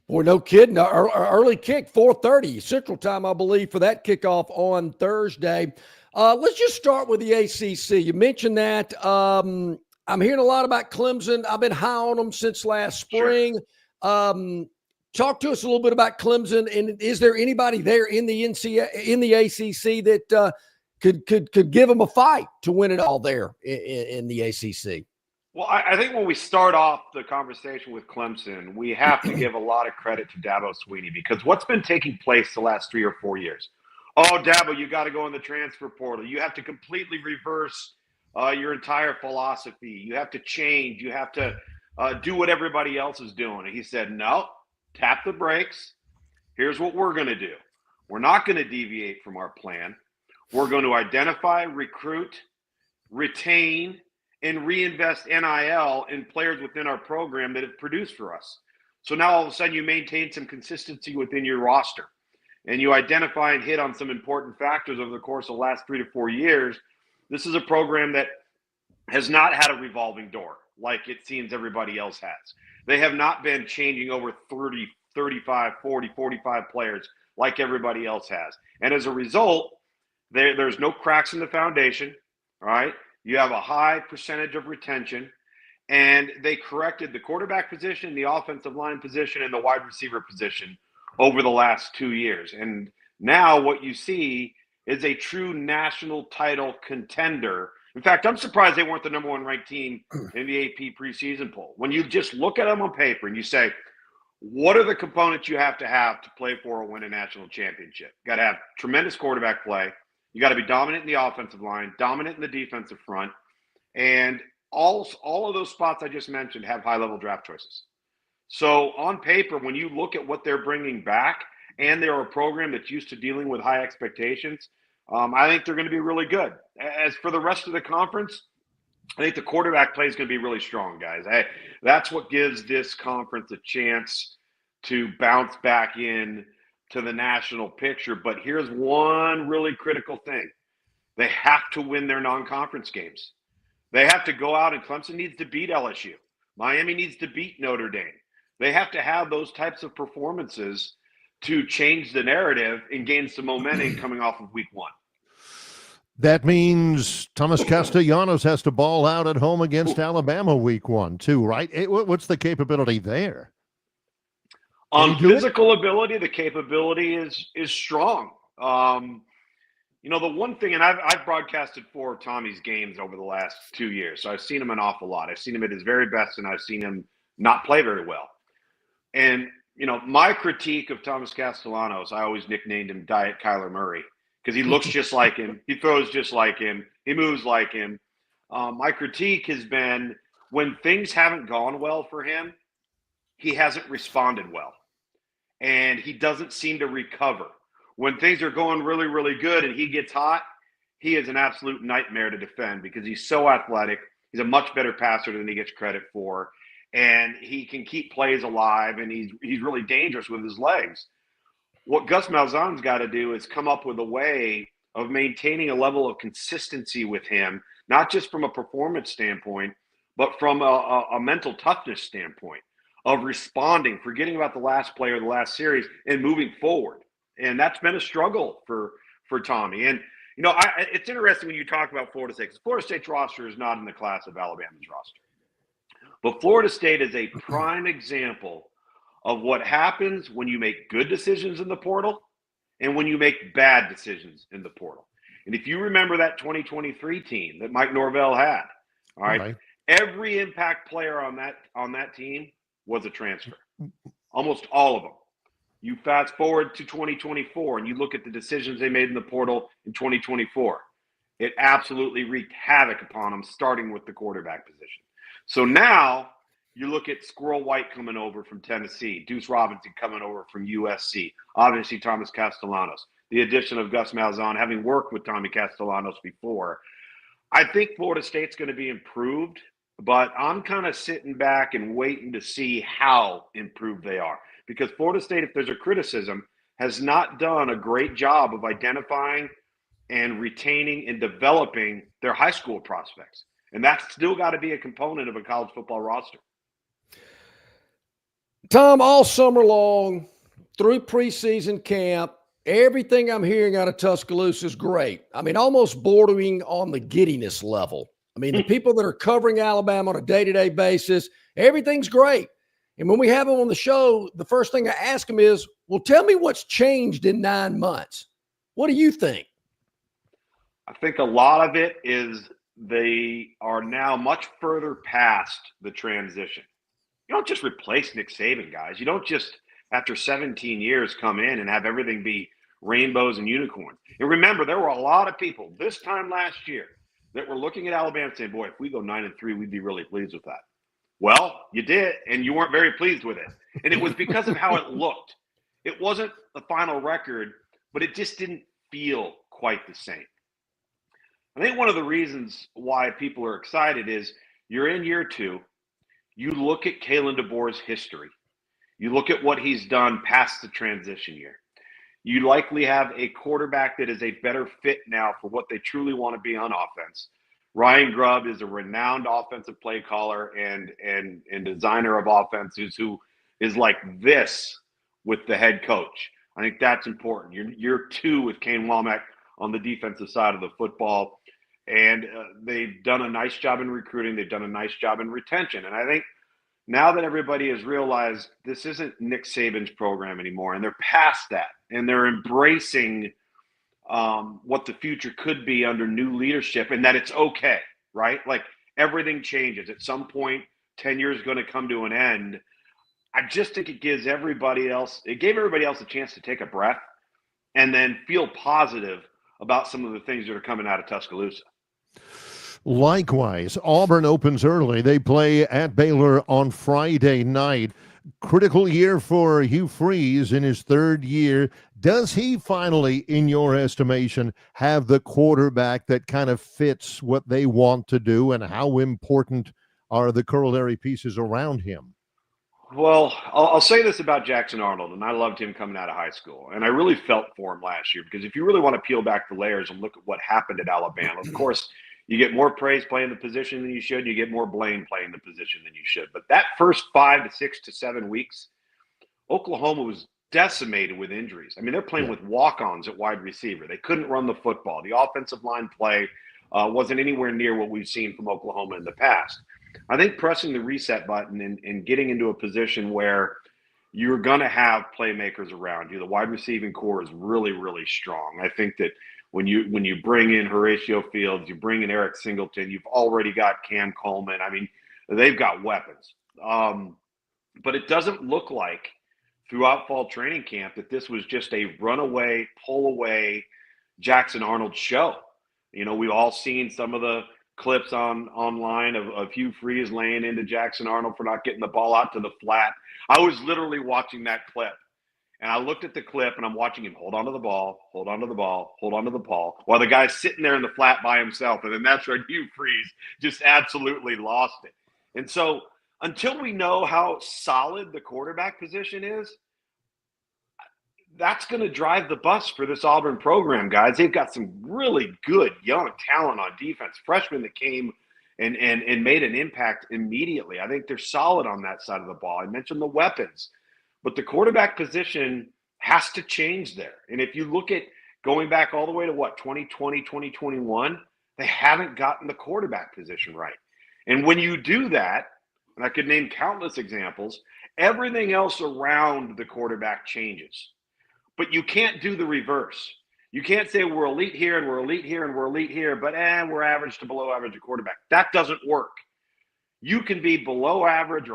Boy, no kidding. Our early kick, 4:30 Central Time, I believe, for that kickoff on Thursday. Let's just start with the ACC. You mentioned that. I'm hearing a lot about Clemson. I've been high on them since last spring. Sure. Talk to us a little bit about Clemson, and is there anybody there in the ACC that could give them a fight to win it all there in the ACC? Well, I think when we start off the conversation with Clemson, we have to give a lot of credit to Dabo Swinney, because what's been taking place the last 3 or 4 years? Oh, Dabo, you got to go in the transfer portal. You have to completely reverse your entire philosophy. You have to change. You have to do what everybody else is doing. And he said, no, tap the brakes. Here's what we're going to do. We're not going to deviate from our plan. We're going to identify, recruit, retain, and reinvest NIL in players within our program that have produced for us. So now all of a sudden you maintain some consistency within your roster, and you identify and hit on some important factors over the course of the last 3 to 4 years. This is a program that has not had a revolving door like it seems everybody else has. They have not been changing over 30, 35, 40, 45 players like everybody else has. And as a result, there's no cracks in the foundation, all right? You have a high percentage of retention, and they corrected the quarterback position, the offensive line position, and the wide receiver position over the last 2 years. And now what you see is a true national title contender. In fact, I'm surprised they weren't the number 1 ranked team in the AP preseason poll. When you just look at them on paper and you say, what are the components you have to play for or win a national championship? You got to have tremendous quarterback play. You got to be dominant in the offensive line, dominant in the defensive front, and all of those spots I just mentioned have high-level draft choices. So on paper, when you look at what they're bringing back, and they're a program that's used to dealing with high expectations, I think they're going to be really good. As for the rest of the conference, I think the quarterback play is going to be really strong, guys. That's what gives this conference a chance to bounce back in to the national picture. But here's one really critical thing. They have to win their non-conference games. They have to go out, and Clemson needs to beat LSU. Miami needs to beat Notre Dame. They have to have those types of performances to change the narrative and gain some momentum coming off of week one. That means Thomas Castellanos has to ball out at home against Alabama week one, too, right? What's the capability there? On physical ability, the capability is strong. The one thing, and I've broadcasted 4 of Tommy's games over the last 2 years, so I've seen him an awful lot. I've seen him at his very best, and I've seen him not play very well. And, my critique of Thomas Castellanos, I always nicknamed him Diet Kyler Murray, because he looks just like him. He throws just like him. He moves like him. My critique has been when things haven't gone well for him, he hasn't responded well. And he doesn't seem to recover. When things are going really, really good and he gets hot, he is an absolute nightmare to defend because he's so athletic. He's a much better passer than he gets credit for. And he can keep plays alive, and he's really dangerous with his legs. What Gus Malzahn's got to do is come up with a way of maintaining a level of consistency with him, not just from a performance standpoint, but from a mental toughness standpoint of responding, forgetting about the last play or the last series, and moving forward. And that's been a struggle for Tommy. And, it's interesting when you talk about Florida State, because Florida State's roster is not in the class of Alabama's roster. But Florida State is a prime example of what happens when you make good decisions in the portal and when you make bad decisions in the portal. And if you remember that 2023 team that Mike Norvell had, all right, every impact player on that team was a transfer, almost all of them. You fast forward to 2024 and you look at the decisions they made in the portal in 2024. It absolutely wreaked havoc upon them, starting with the quarterback position. So now you look at Squirrel White coming over from Tennessee, Deuce Robinson coming over from USC, obviously Thomas Castellanos, the addition of Gus Malzahn, having worked with Tommy Castellanos before. I think Florida State's going to be improved, but I'm kind of sitting back and waiting to see how improved they are. Because Florida State, if there's a criticism, has not done a great job of identifying and retaining and developing their high school prospects. And that's still got to be a component of a college football roster. Tom, all summer long, through preseason camp, everything I'm hearing out of Tuscaloosa is great. I mean, almost bordering on the giddiness level. I mean, the people that are covering Alabama on a day-to-day basis, everything's great. And when we have them on the show, the first thing I ask them is, well, tell me what's changed in 9 months. What do you think? I think a lot of it is they are now much further past the transition. You don't just replace Nick Saban, guys. You don't just, after 17 years, come in and have everything be rainbows and unicorns. And remember, there were a lot of people this time last year that were looking at Alabama saying, boy, if we go 9-3, we'd be really pleased with that. Well, you did, and you weren't very pleased with it. And it was because of how it looked. It wasn't the final record, but it just didn't feel quite the same. I think one of the reasons why people are excited is you're in year 2. You look at Kalen DeBoer's history. You look at what he's done past the transition year. You likely have a quarterback that is a better fit now for what they truly want to be on offense. Ryan Grubb is a renowned offensive play caller and designer of offenses who is like this with the head coach. I think that's important. You're 2 with Kane Womack on the defensive side of the football. And they've done a nice job in recruiting. They've done a nice job in retention. And I think now that everybody has realized this isn't Nick Saban's program anymore, and they're past that, and they're embracing what the future could be under new leadership, and that it's okay, right? Like everything changes. At some point, tenure is going to come to an end. I just think it gave everybody else a chance to take a breath and then feel positive about some of the things that are coming out of Tuscaloosa. Likewise, Auburn opens early. They play at Baylor on Friday night. Critical year for Hugh Freeze in his 3rd year Does he finally, in your estimation, have the quarterback that kind of fits what they want to do, and how important are the corollary pieces around him? Well, I'll say this about Jackson Arnold, and I loved him coming out of high school, and I really felt for him last year, because if you really want to peel back the layers and look at what happened at Alabama, of course, you get more praise playing the position than you should. You get more blame playing the position than you should. But that first 5 to 6 to 7 weeks, Oklahoma was decimated with injuries. I mean, they're playing with walk-ons at wide receiver. They couldn't run the football. The offensive line play wasn't anywhere near what we've seen from Oklahoma in the past. I think pressing the reset button and getting into a position where you're going to have playmakers around you. The wide receiving core is really, really strong. I think that when you bring in Horatio Fields, you bring in Eric Singleton, you've already got Cam Coleman. I mean, they've got weapons. But it doesn't look like throughout fall training camp that this was just a runaway, pull away Jackson Arnold show. You know, we've all seen some of the clips online of Hugh Freeze laying into Jackson Arnold for not getting the ball out to the flat. I was literally watching that clip, and I looked at the clip, and I'm watching him hold onto the ball, hold onto the ball, hold onto the ball, while the guy's sitting there in the flat by himself. And then that's where Hugh Freeze just absolutely lost it. And so until we know how solid the quarterback position is, that's going to drive the bus for this Auburn program, guys. They've got some really good young talent on defense, freshmen that came and made an impact immediately. I think they're solid on that side of the ball. I mentioned the weapons, but the quarterback position has to change there. And if you look at going back all the way to 2020, 2021, they haven't gotten the quarterback position right. And when you do that, and I could name countless examples, everything else around the quarterback changes. But you can't do the reverse. You can't say we're elite here and we're elite here and we're elite here, but we're average to below average at quarterback. That doesn't work. You can be below average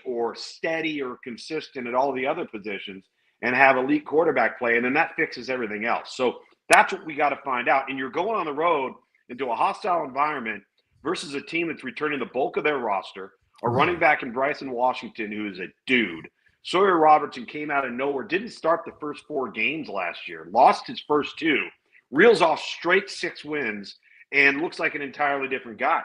or steady or consistent at all the other positions and have elite quarterback play, and then that fixes everything else. So that's what we got to find out. And you're going on the road into a hostile environment versus a team that's returning the bulk of their roster, a running back in Bryson Washington who is a dude. Sawyer Robertson came out of nowhere, didn't start the first 4 games last year, lost his first 2, reels off straight 6 wins, and looks like an entirely different guy.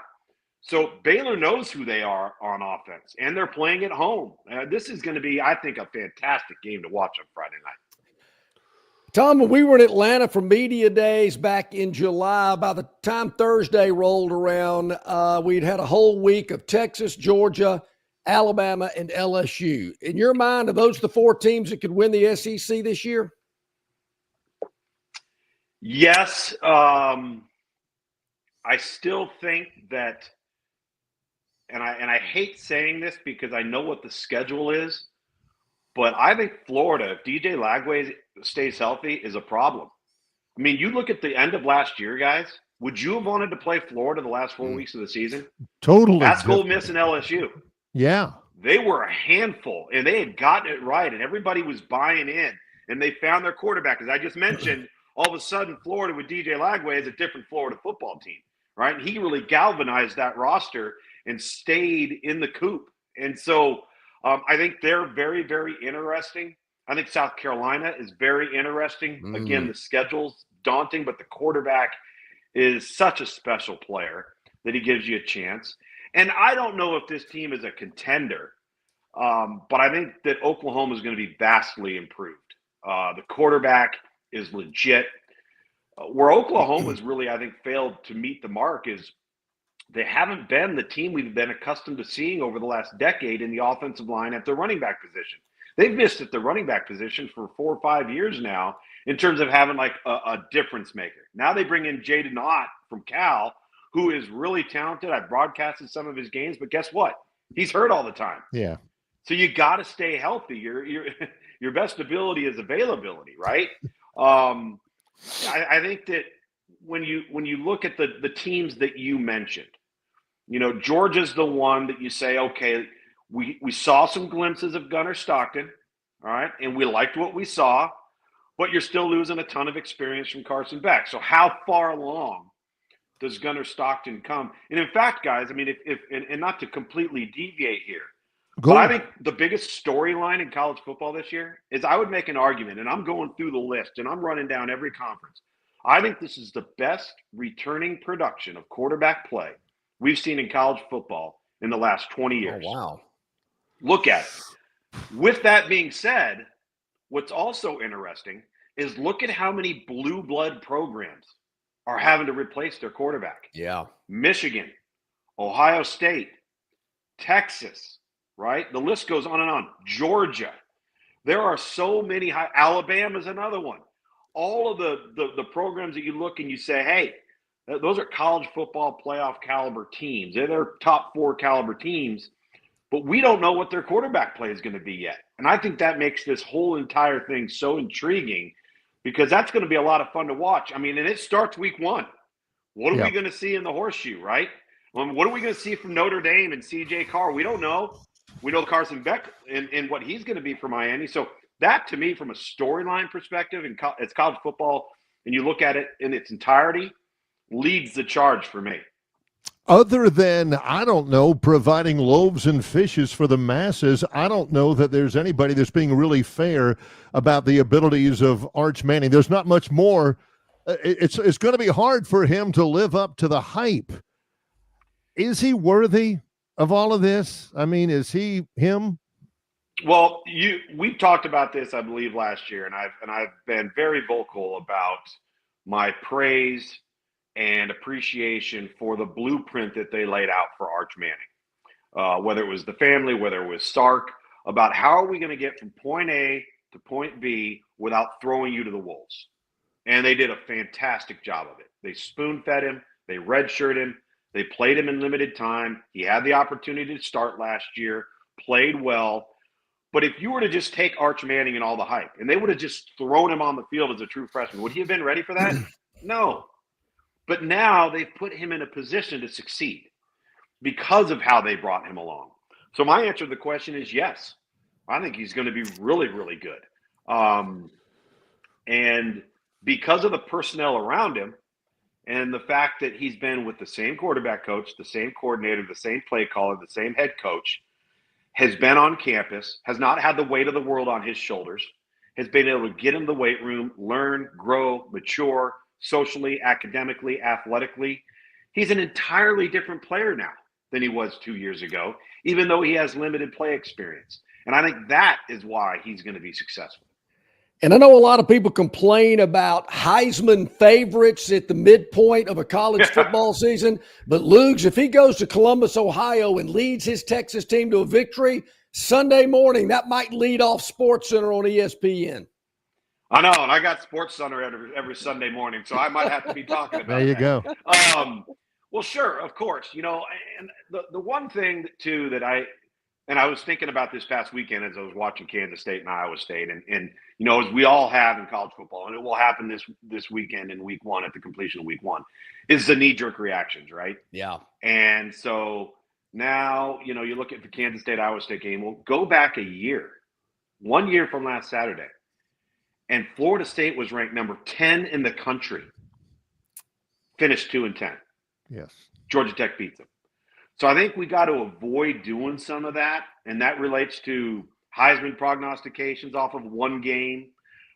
So Baylor knows who they are on offense, and they're playing at home. This is going to be, I think, a fantastic game to watch on Friday night. Tom, when we were in Atlanta for media days back in July, by the time Thursday rolled around, we'd had a whole week of Texas, Georgia, Alabama, and LSU. In your mind, are those the 4 teams that could win the SEC this year? Yes. I still think that, and I hate saying this because I know what the schedule is, but I think Florida, if DJ Lagway stays healthy, is a problem. I mean, you look at the end of last year, guys. Would you have wanted to play Florida the last 4 weeks of the season? Totally. That's Ole Miss and LSU. Yeah. They were a handful, and they had gotten it right, and everybody was buying in, and they found their quarterback. As I just mentioned, all of a sudden, Florida with DJ Lagway is a different Florida football team, right? And he really galvanized that roster and stayed in the coop. And so I think they're very, very interesting. I think South Carolina is very interesting. Again, the schedule's daunting, but the quarterback is such a special player that he gives you a chance. And I don't know if this team is a contender, but I think that Oklahoma is going to be vastly improved. The quarterback is legit. Where Oklahoma's really, I think, failed to meet the mark is they haven't been the team we've been accustomed to seeing over the last decade in the offensive line at the running back position. They've missed at the running back position for 4 or 5 years now in terms of having like a difference maker. Now they bring in Jaden Ott from Cal, who is really talented. I broadcasted some of his games, but guess what? He's hurt all the time. Yeah. So you got to stay healthy. Your best ability is availability, right? I think that when you look at the teams that you mentioned, you know, Georgia's the one that you say, okay, we saw some glimpses of Gunnar Stockton, all right, and we liked what we saw, but you're still losing a ton of experience from Carson Beck. So how far along does Gunnar Stockton come? And in fact, guys, I mean, if not to completely deviate here, But I think the biggest storyline in college football this year is I would make an argument, and I'm going through the list, and I'm running down every conference. I think this is the best returning production of quarterback play we've seen in college football in the last 20 years. Oh, wow. Look at it. With that being said, what's also interesting is look at how many blue blood programs are having to replace their quarterback. Yeah. Michigan, Ohio State, Texas, right? The list goes on and on. Georgia. There are so many. Alabama's another one. All of the programs that you look and you say, hey, those are college football playoff caliber teams. They're top 4 caliber teams, but we don't know what their quarterback play is going to be yet. And I think that makes this whole entire thing so intriguing because that's going to be a lot of fun to watch. I mean, and it starts week 1. What are we going to see in the horseshoe, right? What are we going to see from Notre Dame and C.J. Carr? We don't know. We know Carson Beck and what he's going to be for Miami. So that, to me, from a storyline perspective, and it's college football, and you look at it in its entirety, leads the charge for me. Other than, I don't know, providing loaves and fishes for the masses, I don't know that there's anybody that's being really fair about the abilities of Arch Manning. There's not much more. It's going to be hard for him to live up to the hype. Is he worthy of all of this? I mean, is he him? Well, we've talked about this, I believe, last year, and I've been very vocal about my praise and appreciation for the blueprint that they laid out for Arch Manning. Whether it was the family, whether it was Sark, about how are we going to get from point A to point B without throwing you to the wolves. And they did a fantastic job of it. They spoon-fed him. They redshirted him. They played him in limited time. He had the opportunity to start last year, played well. But if you were to just take Arch Manning and all the hype, and they would have just thrown him on the field as a true freshman, would he have been ready for that? No. But now they've put him in a position to succeed because of how they brought him along. So my answer to the question is yes. I think he's going to be really, really good. And because of the personnel around him and the fact that he's been with the same quarterback coach, the same coordinator, the same play caller, the same head coach, has been on campus, has not had the weight of the world on his shoulders, has been able to get in the weight room, learn, grow, mature, socially, academically, athletically. He's an entirely different player now than he was 2 years ago, even though he has limited play experience. And I think that is why he's going to be successful. And I know a lot of people complain about Heisman favorites at the midpoint of a college football season, but Lugs, if he goes to Columbus, Ohio and leads his Texas team to a victory Sunday morning, that might lead off SportsCenter on ESPN. I know, and I got SportsCenter every Sunday morning, so I might have to be talking about There you that. go. Well, sure, of course. You know, and the one thing, too, that I was thinking about this past weekend as I was watching Kansas State and Iowa State, and you know, as we all have in college football, and it will happen this weekend in week 1 at the completion of week 1, is the knee-jerk reactions, right? Yeah. And so now, you know, you look at the Kansas State-Iowa State game. Well, go back 1 year from last Saturday, and Florida State was ranked number 10 in the country, finished 2-10. Yes. Georgia Tech beats them. So I think we got to avoid doing some of that, and that relates to Heisman prognostications off of one game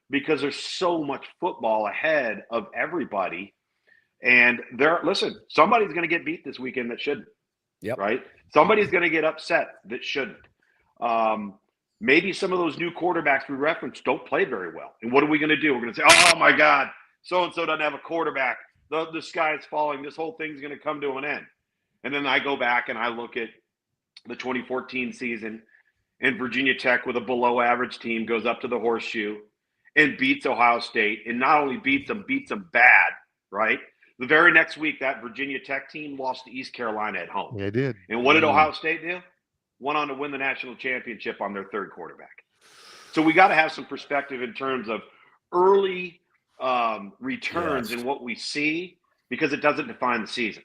because there's so much football ahead of everybody. And listen, somebody's going to get beat this weekend that shouldn't. Yep. Right? Somebody's going to get upset that shouldn't. Maybe some of those new quarterbacks we referenced don't play very well. And what are we going to do? We're going to say, oh, my God, so-and-so doesn't have a quarterback. The sky is falling. This whole thing's going to come to an end. And then I go back and I look at the 2014 season, and Virginia Tech with a below-average team goes up to the horseshoe and beats Ohio State, and not only beats them bad, right? The very next week, that Virginia Tech team lost to East Carolina at home. Yeah, they did. And what did Ohio State do? Went on to win the national championship on their third quarterback. So we got to have some perspective in terms of early returns in what we see, because it doesn't define the season.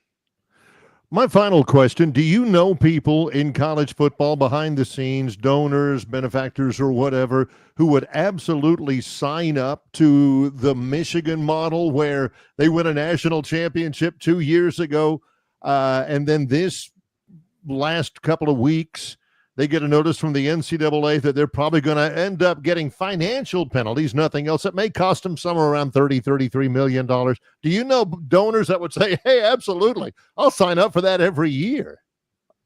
My final question, do you know people in college football behind the scenes, donors, benefactors, or whatever, who would absolutely sign up to the Michigan model where they win a national championship 2 years ago, and then this last couple of weeks they get a notice from the NCAA that they're probably going to end up getting financial penalties, nothing else. It may cost them somewhere around $33 million. Do you know donors that would say, hey, absolutely, I'll sign up for that every year?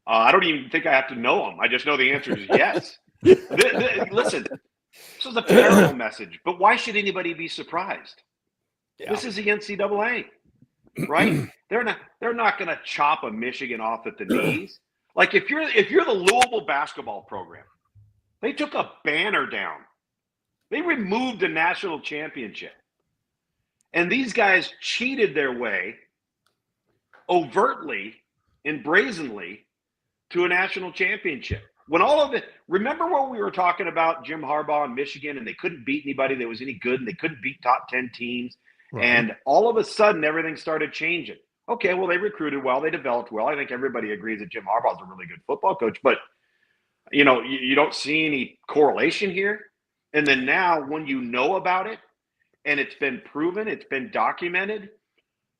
I don't even think I have to know them. I just know the answer is yes. Listen, this is a terrible message, but why should anybody be surprised? Yeah. This is the NCAA, right? They're not going to chop a Michigan off at the knees. Like if you're the Louisville basketball program, they took a banner down. They removed a national championship. And these guys cheated their way overtly and brazenly to a national championship. When all of it, remember when we were talking about Jim Harbaugh in Michigan and they couldn't beat anybody that was any good and they couldn't beat top 10 teams. Right. And all of a sudden everything started changing. Okay, well, they recruited well, they developed well. I think everybody agrees that Jim Harbaugh is a really good football coach, but you don't see any correlation here. And then now when you know about it and it's been proven, it's been documented,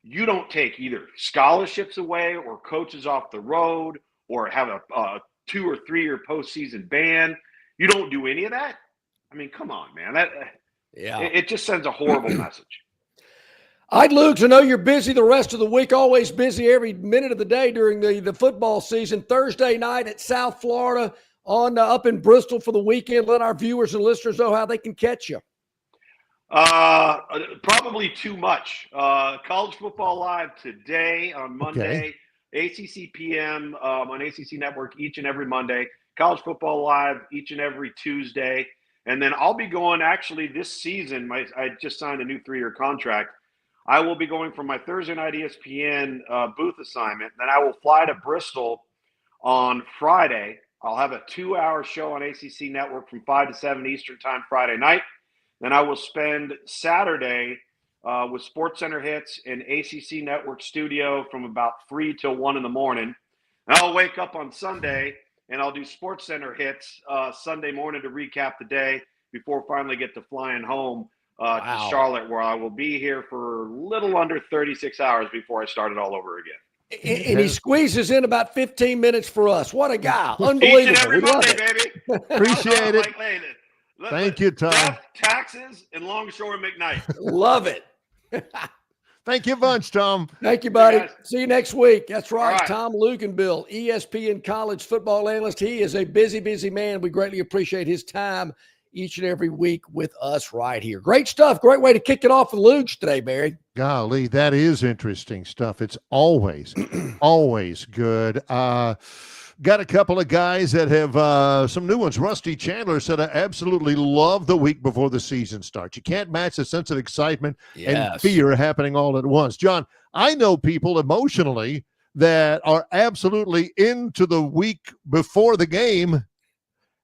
you don't take either scholarships away or coaches off the road or have a 2 or 3 year postseason ban. You don't do any of that. I mean, come on, man. It just sends a horrible message. All right, Luke, I know you're busy the rest of the week, always busy every minute of the day during the football season. Thursday night at South Florida on up in Bristol for the weekend. Let our viewers and listeners know how they can catch you. Probably too much. College Football Live today on Monday. Okay. ACC PM on ACC Network each and every Monday. College Football Live each and every Tuesday. And then I'll be going, actually, this season, I just signed a new 3-year contract. I will be going from my Thursday night ESPN booth assignment. Then I will fly to Bristol on Friday. I'll have a 2-hour show on ACC Network from 5 to 7 Eastern Time Friday night. Then I will spend Saturday with SportsCenter Hits in ACC Network studio from about 3 till 1 in the morning. And I'll wake up on Sunday and I'll do SportsCenter Hits Sunday morning to recap the day before finally get to flying home to Charlotte, where I will be here for a little under 36 hours before I start it all over again. And he squeezes in about 15 minutes for us. What a guy. Unbelievable. Each and every Monday, baby. Appreciate it. Thank you, Tom. Taxes and Longshore McKnight. Love it. Thank you a bunch, Tom. Thank you, buddy. See you next week. That's right. Right. Tom Lugenville, ESPN college football analyst. He is a busy, busy man. We greatly appreciate his time each and every week with us right here. Great stuff. Great way to kick it off with Luge today, Barry. Golly, that is interesting stuff. It's always, always good. Got a couple of guys that have some new ones. Rusty Chandler said, I absolutely love the week before the season starts. You can't match the sense of excitement and fear happening all at once. John, I know people emotionally that are absolutely into the week before the game,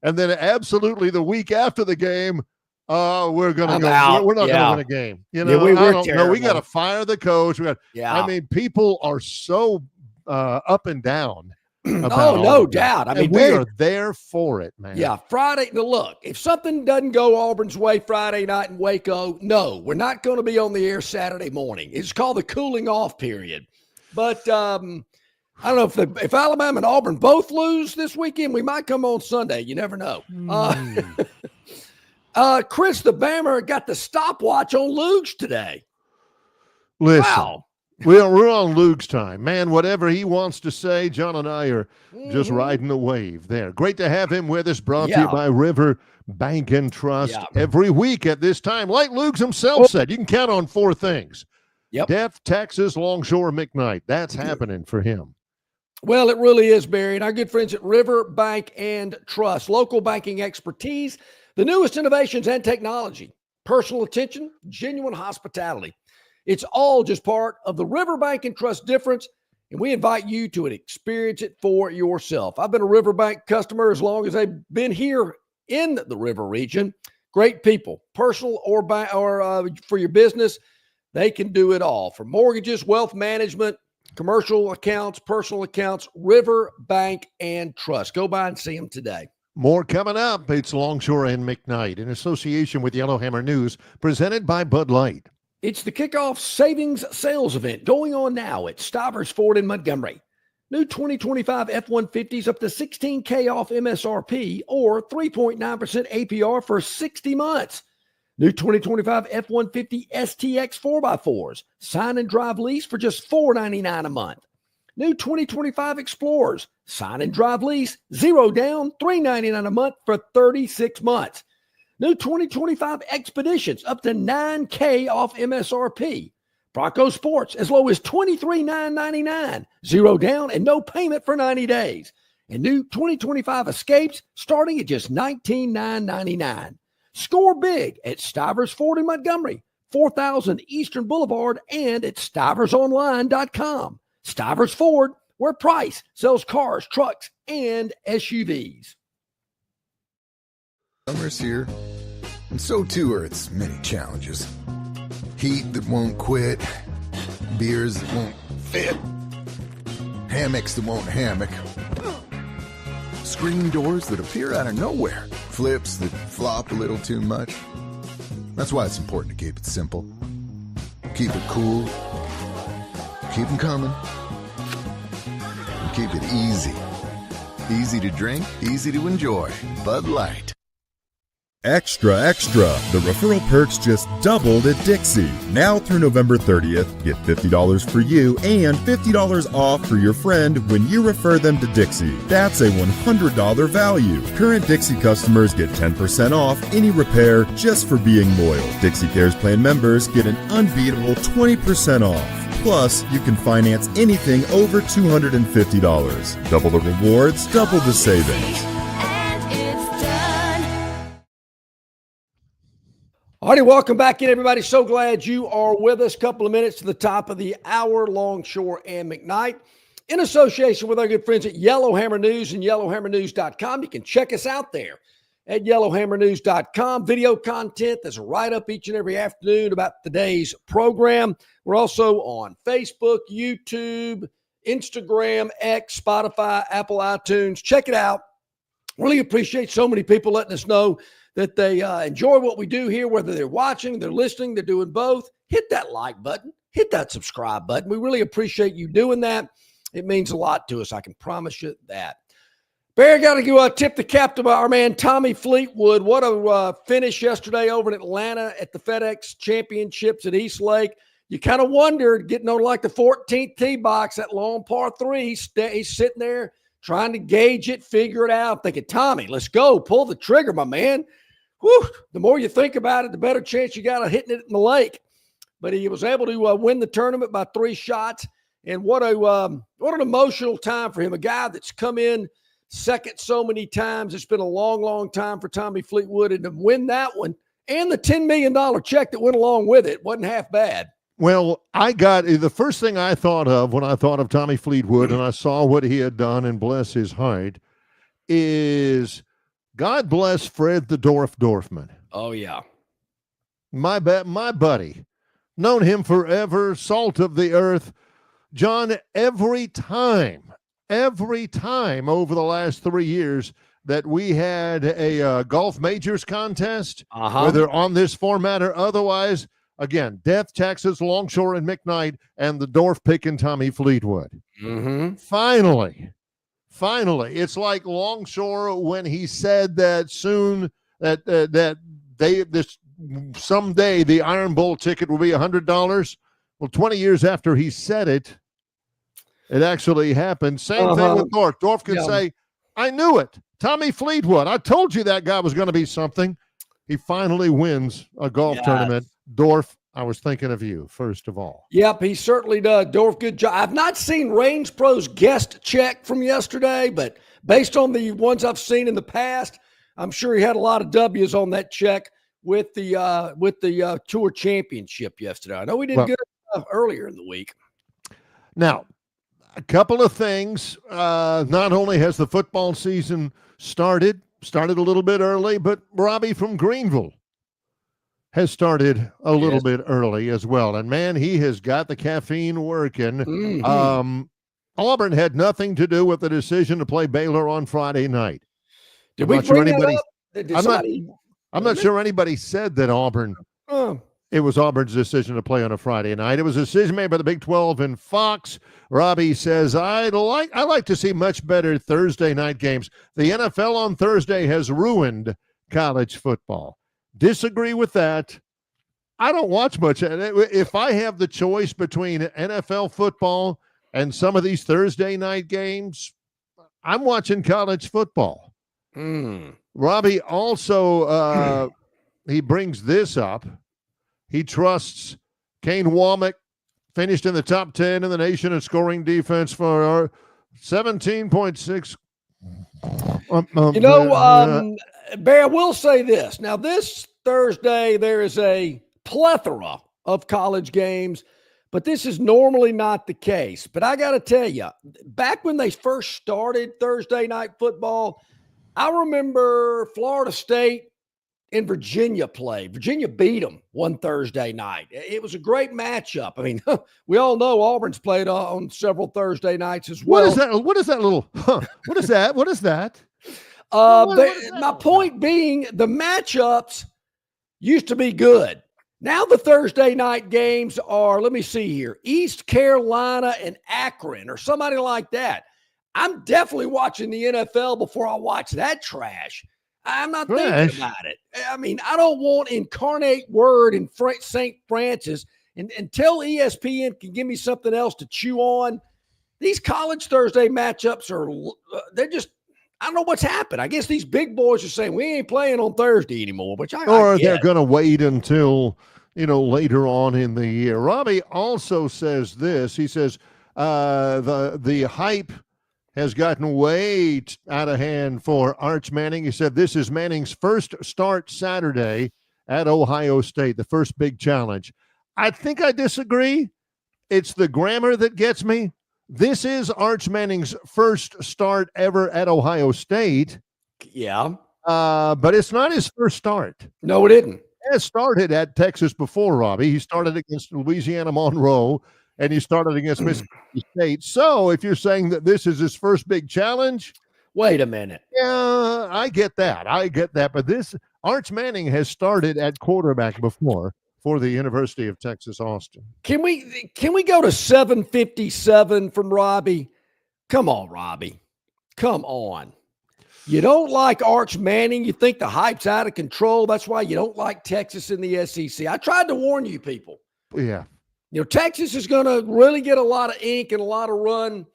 and then absolutely the week after the game, we're going to go. We're not going to win a game. You know, I don't know. We got to fire the coach. I mean, people are so up and down. Oh, no doubt. I mean, we are there for it, man. Yeah, Friday. Now, look, if something doesn't go Auburn's way Friday night in Waco, no, we're not going to be on the air Saturday morning. It's called the cooling off period. But I don't know if Alabama and Auburn both lose this weekend, we might come on Sunday. You never know. Chris the Bammer got the stopwatch on Luge today. Listen. Wow. We're on Luke's time. Man, whatever he wants to say, John and I are just riding the wave there. Great to have him with us, brought to you by River Bank and Trust every week at this time. Like Luke himself said, you can count on 4 things. Death, Texas, Longshore McKnight. That's happening for him. Well, it really is, Barry. And our good friends at River Bank and Trust, local banking expertise, the newest innovations and technology, personal attention, genuine hospitality. It's all just part of the River Bank and Trust difference, and we invite you to experience it for yourself. I've been a River Bank customer as long as I've been here in the River region. Great people, personal or for your business, they can do it all. For mortgages, wealth management, commercial accounts, personal accounts, River Bank and Trust. Go by and see them today. More coming up. It's Longshore and McKnight in association with Yellowhammer News, presented by Bud Light. It's the kickoff savings sales event going on now at Stivers Ford in Montgomery. New 2025 F-150s up to $16K off MSRP or 3.9% APR for 60 months. New 2025 F-150 STX 4x4s. Sign and drive lease for just $499 a month. New 2025 Explorers. Sign and drive lease, 0 down, $399 a month for 36 months. New 2025 Expeditions up to $9K off MSRP. Bronco Sports as low as $23,999, 0 down and no payment for 90 days. And new 2025 Escapes starting at just $19,999. Score big at Stivers Ford in Montgomery, 4000 Eastern Boulevard, and at stiversonline.com. Stivers Ford, where Price sells cars, trucks, and SUVs. Summer's here, and so too are its many challenges. Heat that won't quit, beers that won't fit, hammocks that won't hammock, screen doors that appear out of nowhere, flips that flop a little too much. That's why it's important to keep it simple. Keep it cool, keep them coming, and keep it easy. Easy to drink, easy to enjoy. Bud Light. Extra, extra. The referral perks just doubled at Dixie. Now through November 30th, get $50 for you and $50 off for your friend when you refer them to Dixie. That's a $100 value. Current Dixie customers get 10% off any repair just for being loyal. Dixie Cares Plan members get an unbeatable 20% off. Plus, you can finance anything over $250. Double the rewards, double the savings. All righty, welcome back in, everybody. So glad you are with us. Couple of minutes to the top of the hour, Longshore and McKnight, in association with our good friends at Yellowhammer News and yellowhammernews.com. You can check us out there at yellowhammernews.com. Video content that's right up each and every afternoon about today's program. We're also on Facebook, YouTube, Instagram, X, Spotify, Apple iTunes. Check it out. Really appreciate so many people letting us know that they enjoy what we do here, whether they're watching, they're listening, they're doing both. Hit that like button. Hit that subscribe button. We really appreciate you doing that. It means a lot to us. I can promise you that. Barry, got to go tip the cap to our man Tommy Fleetwood. What a finish yesterday over in Atlanta at the FedEx Championships at East Lake. You kind of wondered, getting on like the 14th tee box, that long par three, he's sitting there trying to gauge it, figure it out, thinking, Tommy, let's go. Pull the trigger, my man. Whew, the more you think about it, the better chance you got of hitting it in the lake. But he was able to win the tournament by 3 shots. And what an emotional time for him. A guy that's come in second so many times. It's been a long, long time for Tommy Fleetwood. And to win that one and the $10 million check that went along with it wasn't half bad. Well, I got the first thing I thought of when I thought of Tommy Fleetwood and I saw what he had done, and bless his heart, is God bless Fred the Dorfman. Oh, yeah. My buddy. Known him forever, salt of the earth. John, every time over the last 3 years that we had a golf majors contest, whether on this format or otherwise, again, Death, Texas, Longshore and McKnight, and the Dorf picking Tommy Fleetwood. Mm-hmm. Finally, it's like Longshore when he said that soon someday the Iron Bowl ticket will be $100. Well, 20 years after he said it, it actually happened. Same thing with Dorf. Dorf can say, I knew it. Tommy Fleetwood, I told you that guy was going to be something. He finally wins a golf tournament. Dorf, I was thinking of you, first of all. Yep, he certainly does. Dorf, good job. I've not seen Range Pro's guest check from yesterday, but based on the ones I've seen in the past, I'm sure he had a lot of W's on that check with the Tour Championship yesterday. I know we did good stuff earlier in the week. Now, a couple of things. Not only has the football season started a little bit early, but Robbie from Greenville has started a little bit early as well. And, man, he has got the caffeine working. Mm-hmm. Auburn had nothing to do with the decision to play Baylor on Friday night. Did we bring that up? I'm not sure anybody said that Auburn it was Auburn's decision to play on a Friday night. It was a decision made by the Big 12 and Fox. Robbie says, I like to see much better Thursday night games. The NFL on Thursday has ruined college football. Disagree with that. I don't watch much. If I have the choice between NFL football and some of these Thursday night games, I'm watching college football. Robbie also, he brings this up. He trusts Kane Womack, finished in the top 10 in the nation in scoring defense for our 17.6. Barry, I will say this. Now, this Thursday, there is a plethora of college games, but this is normally not the case. But I got to tell you, back when they first started Thursday night football, I remember Florida State and Virginia played. Virginia beat them one Thursday night. It was a great matchup. I mean, we all know Auburn's played on several Thursday nights as well. What is that little? What is that? What is that? My point being, the matchups used to be good. Now the Thursday night games are, let me see here, East Carolina and Akron or somebody like that. I'm definitely watching the NFL before I watch that trash. I'm not thinking about it. I mean, I don't want Incarnate Word in St. Francis until ESPN can give me something else to chew on. These college Thursday matchups they're just, I don't know what's happened. I guess these big boys are saying we ain't playing on Thursday anymore, which I they're going to wait until, later on in the year. Robbie also says this. He says the hype has gotten way out of hand for Arch Manning. He said this is Manning's first start Saturday at Ohio State, the first big challenge. I think I disagree. It's the grammar that gets me. This is Arch Manning's first start ever at Ohio State. Yeah. But it's not his first start. No, it didn't. He has started at Texas before, Robbie. He started against Louisiana Monroe, and he started against Mississippi State. So if you're saying that this is his first big challenge. Wait a minute. Yeah, I get that. But this Arch Manning has started at quarterback before for the University of Texas, Austin. Can we go to 757 from Robbie? Come on, Robbie. Come on. You don't like Arch Manning. You think the hype's out of control. That's why you don't like Texas in the SEC. I tried to warn you people. Yeah. Texas is going to really get a lot of ink and a lot of run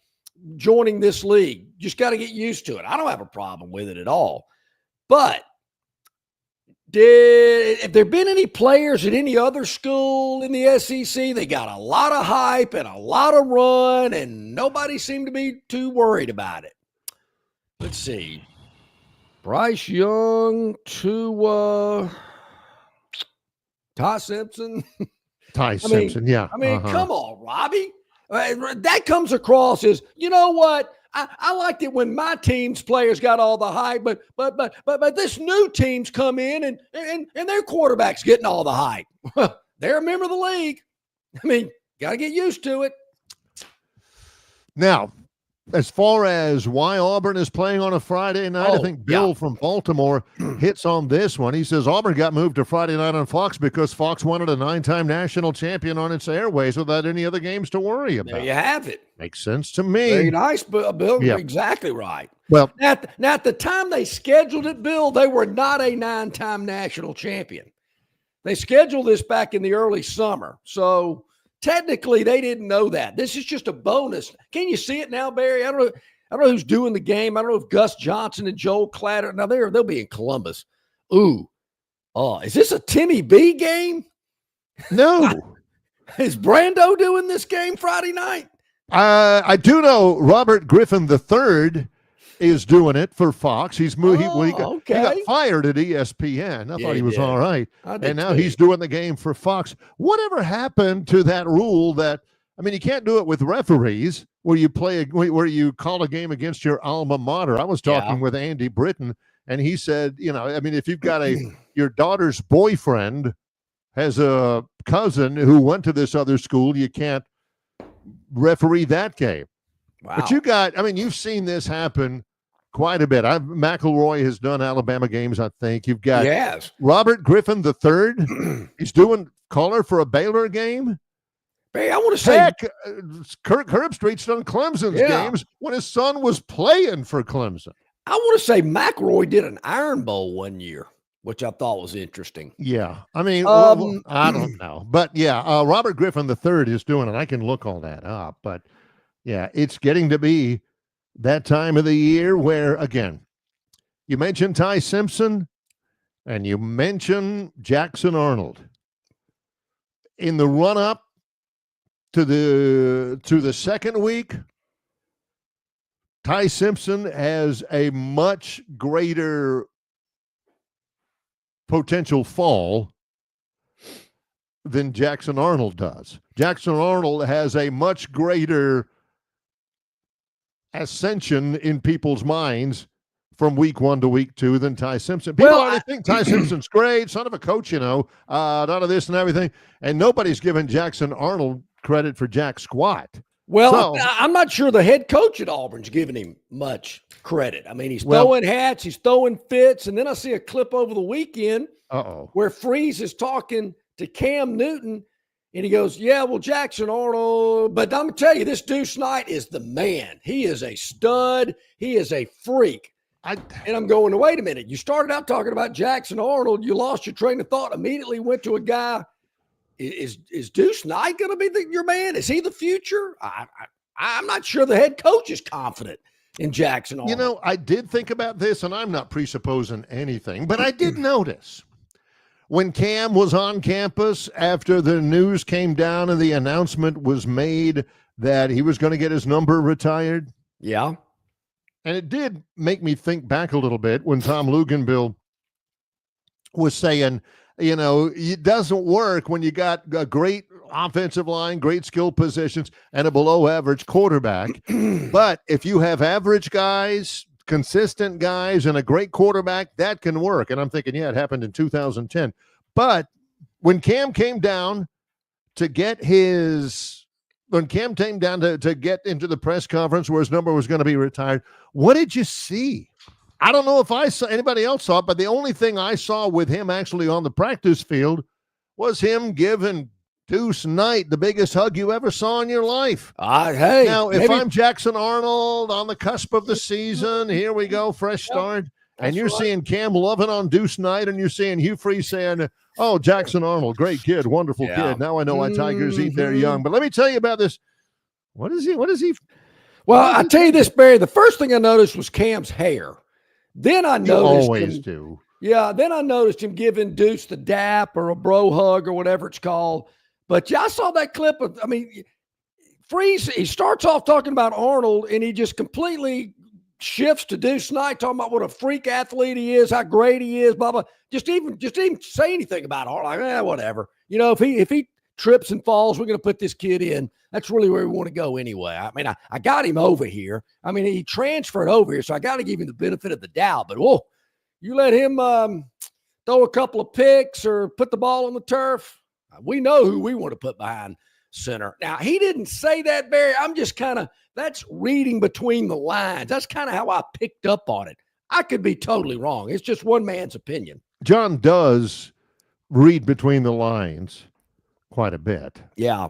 joining this league. Just got to get used to it. I don't have a problem with it at all. But have there been any players at any other school in the SEC? They got a lot of hype and a lot of run, and nobody seemed to be too worried about it. Let's see. Bryce Young to Ty Simpson. Simpson, yeah. I mean, come on, Robbie. That comes across as, you know what? I liked it when my team's players got all the hype, but this new team's come in and their quarterback's getting all the hype. They're a member of the league. I mean, got to get used to it. Now, as far as why Auburn is playing on a Friday night, I think Bill from Baltimore hits on this one. He says Auburn got moved to Friday night on Fox because Fox wanted a 9-time national champion on its airways without any other games to worry about. There you have it. Makes sense to me. Very nice, Bill. Yeah. Exactly right. Well, now at the time they scheduled it, Bill, they were not a 9-time national champion. They scheduled this back in the early summer. So technically, they didn't know that. This is just a bonus. Can you see it now, Barry? I don't know who's doing the game. I don't know if Gus Johnson and Joel Clatter. Now they'll be in Columbus. Ooh, is this a Timmy B game? No. Is Brando doing this game Friday night? I do know Robert Griffin III is doing it for Fox. He's moved. He got fired at ESPN. I thought he was all right, and now he's doing the game for Fox. Whatever happened to that rule that? I mean, you can't do it with referees where you call a game against your alma mater. I was talking with Andy Britton, and he said, if you've got your daughter's boyfriend has a cousin who went to this other school, you can't referee that game. Wow. But you've seen this happen quite a bit. McElroy has done Alabama games, I think. You've got Robert Griffin III. He's doing color for a Baylor game. Hey, I want to say, heck, Kirk Herbstreit's done Clemson's games when his son was playing for Clemson. I want to say McElroy did an Iron Bowl one year, which I thought was interesting. Yeah. I mean, I don't know. But, yeah, Robert Griffin III is doing it. I can look all that up. But, yeah, it's getting to be that time of the year where, again, you mentioned Ty Simpson and you mentioned Jackson Arnold. In the run-up to the second week, Ty Simpson has a much greater potential fall than Jackson Arnold does. Jackson Arnold has a much greater ascension in people's minds from week 1 to week 2 than Ty Simpson. People already think Ty Simpson's great, son of a coach, none of this and everything. And nobody's given Jackson Arnold credit for jack squat. Well, I'm not sure the head coach at Auburn's giving him much credit. I mean, he's throwing hats, he's throwing fits, and then I see a clip over the weekend where Freeze is talking to Cam Newton, and he goes, yeah, well, Jackson Arnold, but I'm going to tell you, this Deuce Knight is the man. He is a stud. He is a freak. And I'm going, wait a minute. You started out talking about Jackson Arnold. You lost your train of thought, immediately went to a guy. Is Deuce Knight going to be your man? Is he the future? I'm not sure the head coach is confident in Jackson Arnold. I did think about this, and I'm not presupposing anything, but I did notice when Cam was on campus after the news came down and the announcement was made that he was going to get his number retired. Yeah. And it did make me think back a little bit when Tom Lugenville was saying, it doesn't work when you got a great offensive line, great skill positions, and a below-average quarterback. But if you have average guys, consistent guys, and a great quarterback, that can work. And I'm thinking, it happened in 2010. But when Cam came down to get to get into the press conference where his number was going to be retired, what did you see? I don't know if anybody else saw it, but the only thing I saw with him actually on the practice field was him giving Deuce Knight the biggest hug you ever saw in your life. Now, if I'm Jackson Arnold on the cusp of the season, here we go, fresh start, and you're seeing Cam loving on Deuce Knight, and you're seeing Hugh Freeze saying, oh, Jackson Arnold, great kid, wonderful kid. Now I know why Tigers eat their young. But let me tell you about this. What is he? Well, I tell you this, Barry, the first thing I noticed was Cam's hair. Then I noticed always do. Yeah, then I noticed him giving Deuce the dap or a bro hug or whatever it's called. But I saw that clip of, Freeze, he starts off talking about Arnold and he just completely shifts to Deuce Knight, talking about what a freak athlete he is, how great he is, blah, blah. Just even say anything about Arnold. Like, whatever. If he trips and falls, we're going to put this kid in. That's really where we want to go anyway. I got him over here. He transferred over here, so I got to give him the benefit of the doubt. But, you let him throw a couple of picks or put the ball on the turf, we know who we want to put behind center. Now, he didn't say that, Barry. I'm just that's reading between the lines. That's kind of how I picked up on it. I could be totally wrong. It's just one man's opinion. John does read between the lines quite a bit. Yeah.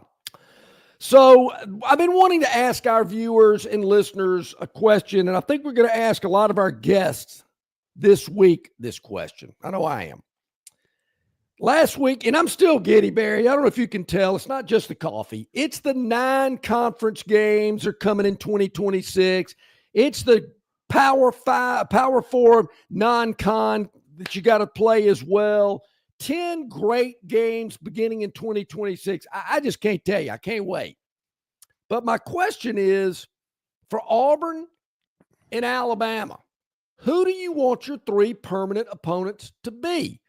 So I've been wanting to ask our viewers and listeners a question, and I think we're going to ask a lot of our guests this week this question. I know I am. Last week, and I'm still giddy, Barry. I don't know if you can tell. It's not just the coffee. It's the 9 conference games are coming in 2026. It's the Power 4 non-con that you got to play as well. 10 great games beginning in 2026. I just can't tell you. I can't wait. But my question is, for Auburn and Alabama, who do you want your 3 permanent opponents to be?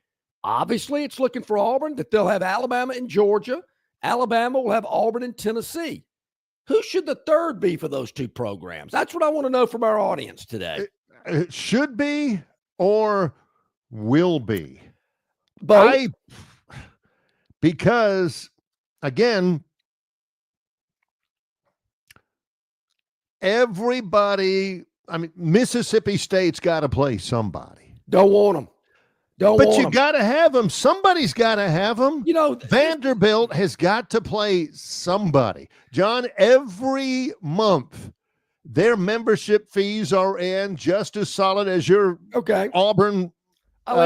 Obviously, it's looking for Auburn that they'll have Alabama and Georgia. Alabama will have Auburn and Tennessee. Who should the third be for those 2 programs? That's what I want to know from our audience today. It should be or will be. Because, again, everybody I mean, Mississippi State's got to play somebody. Don't want them. But you got to have them. Somebody's got to have them. You know, Vanderbilt has got to play somebody. John, every month, their membership fees are in just as solid as your Auburn. I'll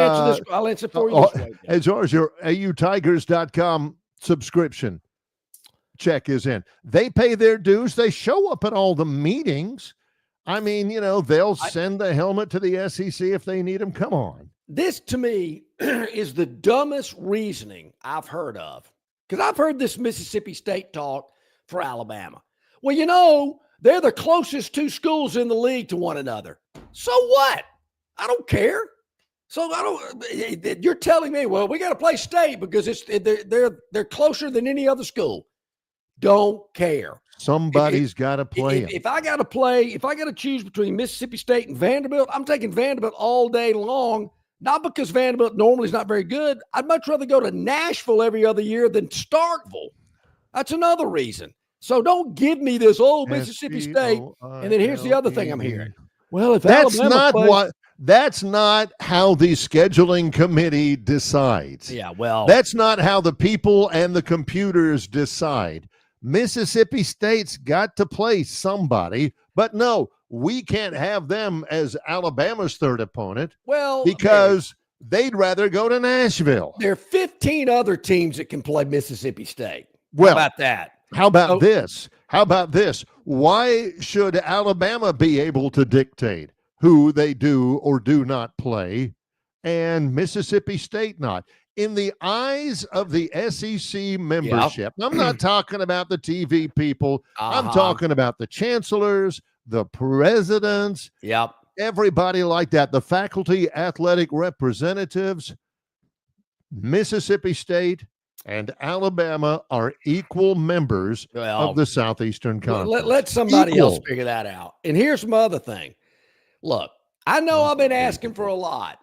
answer for you this way. As far as your AUTigers.com subscription check is in. They pay their dues. They show up at all the meetings. I mean, they'll send the helmet to the SEC if they need them. Come on. This, to me, is the dumbest reasoning I've heard of, because I've heard this Mississippi State talk for Alabama. Well, they're the closest two schools in the league to one another. So what? I don't care. So you're telling me, well, we got to play State because they're closer than any other school. Don't care. Somebody's got to play. If I got to choose between Mississippi State and Vanderbilt, I'm taking Vanderbilt all day long. Not because Vanderbilt normally is not very good. I'd much rather go to Nashville every other year than Starkville. That's another reason. So don't give me this Mississippi State. And then here's the other thing I'm hearing. Well, if that's that's not how the scheduling committee decides. Yeah, well, that's not how the people and the computers decide. Mississippi State's got to play somebody, but no, we can't have them as Alabama's third opponent. Well, because they'd rather go to Nashville. There are 15 other teams that can play Mississippi State. Well, how about that? How about this? How about this? Why should Alabama be able to dictate who they do or do not play and Mississippi State not? In the eyes of the SEC membership, I'm not talking about the TV people. I'm talking about the chancellors, the presidents, everybody like that, the faculty athletic representatives. Mississippi State and Alabama are equal members of the Southeastern Conference. Let somebody else figure that out. And here's my other thing. Look, I know I've been asking for a lot.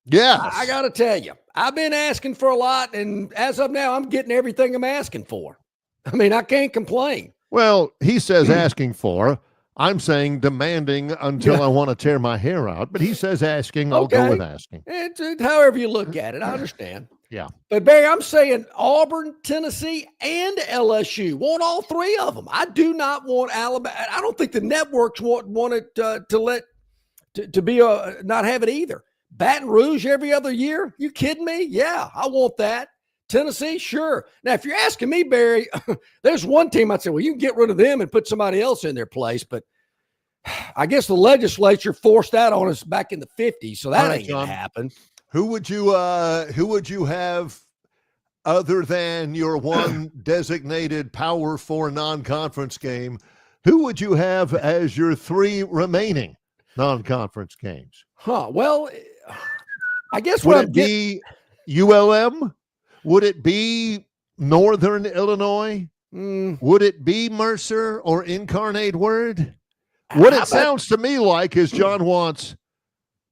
Yes. I got to tell you, I've been asking for a lot, and as of now, I'm getting everything I'm asking for. I mean, I can't complain. Well, he says asking for. I'm saying demanding until I want to tear my hair out. But he says asking. I'll go with asking. It's however you look at it. I understand. Yeah. But, Barry, I'm saying Auburn, Tennessee, and LSU. Want all three of them. I do not want Alabama. I don't think the networks want it to be not have it either. Baton Rouge every other year? You kidding me? Yeah, I want that. Tennessee, sure. Now, if you're asking me, Barry, there's one team I'd say, well, you can get rid of them and put somebody else in their place. But I guess the legislature forced that on us back in the 50s, so that ain't going to happen. Who would you have other than your one designated Power 4 non-conference game? Who would you have as your three remaining non-conference games? Well, I guess would it be ULM? Would it be Northern Illinois? Would it be Mercer or Incarnate Word? What it sounds to me like is John wants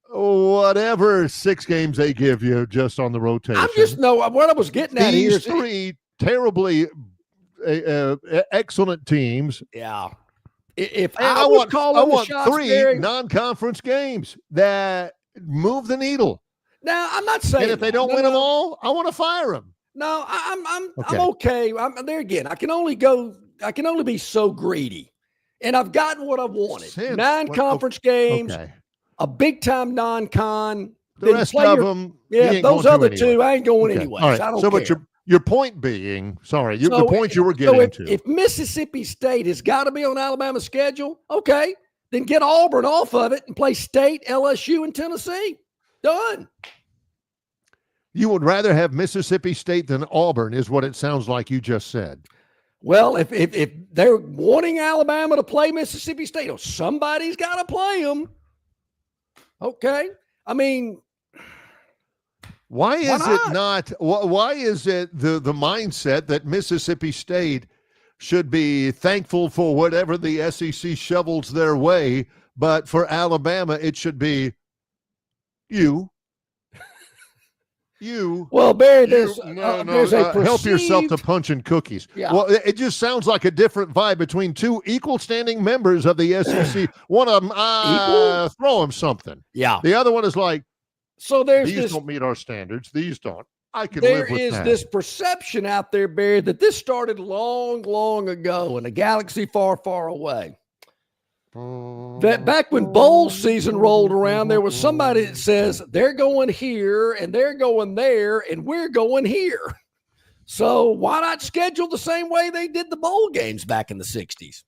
whatever 6 games they give you just on the rotation. I'm just what I was getting at here is three terribly excellent teams. Yeah. If I want 3 non-conference games that move the needle. Now, I'm not saying. And if they don't win them all, I want to fire them. No, I'm okay. I'm there again. I can only be so greedy, and I've gotten what I wanted. 9 conference games, a big time non-con. The rest of them, those other 2, I ain't going anyway. All right. I don't care. But your point being, the point you were getting to. If Mississippi State has got to be on Alabama's schedule, okay, then get Auburn off of it and play State, LSU, and Tennessee. Done. You would rather have Mississippi State than Auburn, is what it sounds like you just said. Well, if they're wanting Alabama to play Mississippi State, somebody's got to play them. Okay. I mean, why is it the mindset that Mississippi State should be thankful for whatever the SEC shovels their way, but for Alabama, it should be you Well, Barry, there's help yourself to punch and cookies. Yeah. Well, it just sounds like a different vibe between two equal standing members of the SEC. One of them, throw them something. Yeah. The other one is like, so these don't meet our standards. These don't. I can live with that. There is this perception out there, Barry, that this started long, long ago in a galaxy far, far away. That back when bowl season rolled around, there was somebody that says they're going here and they're going there and we're going here. So why not schedule the same way they did the bowl games back in the 60s?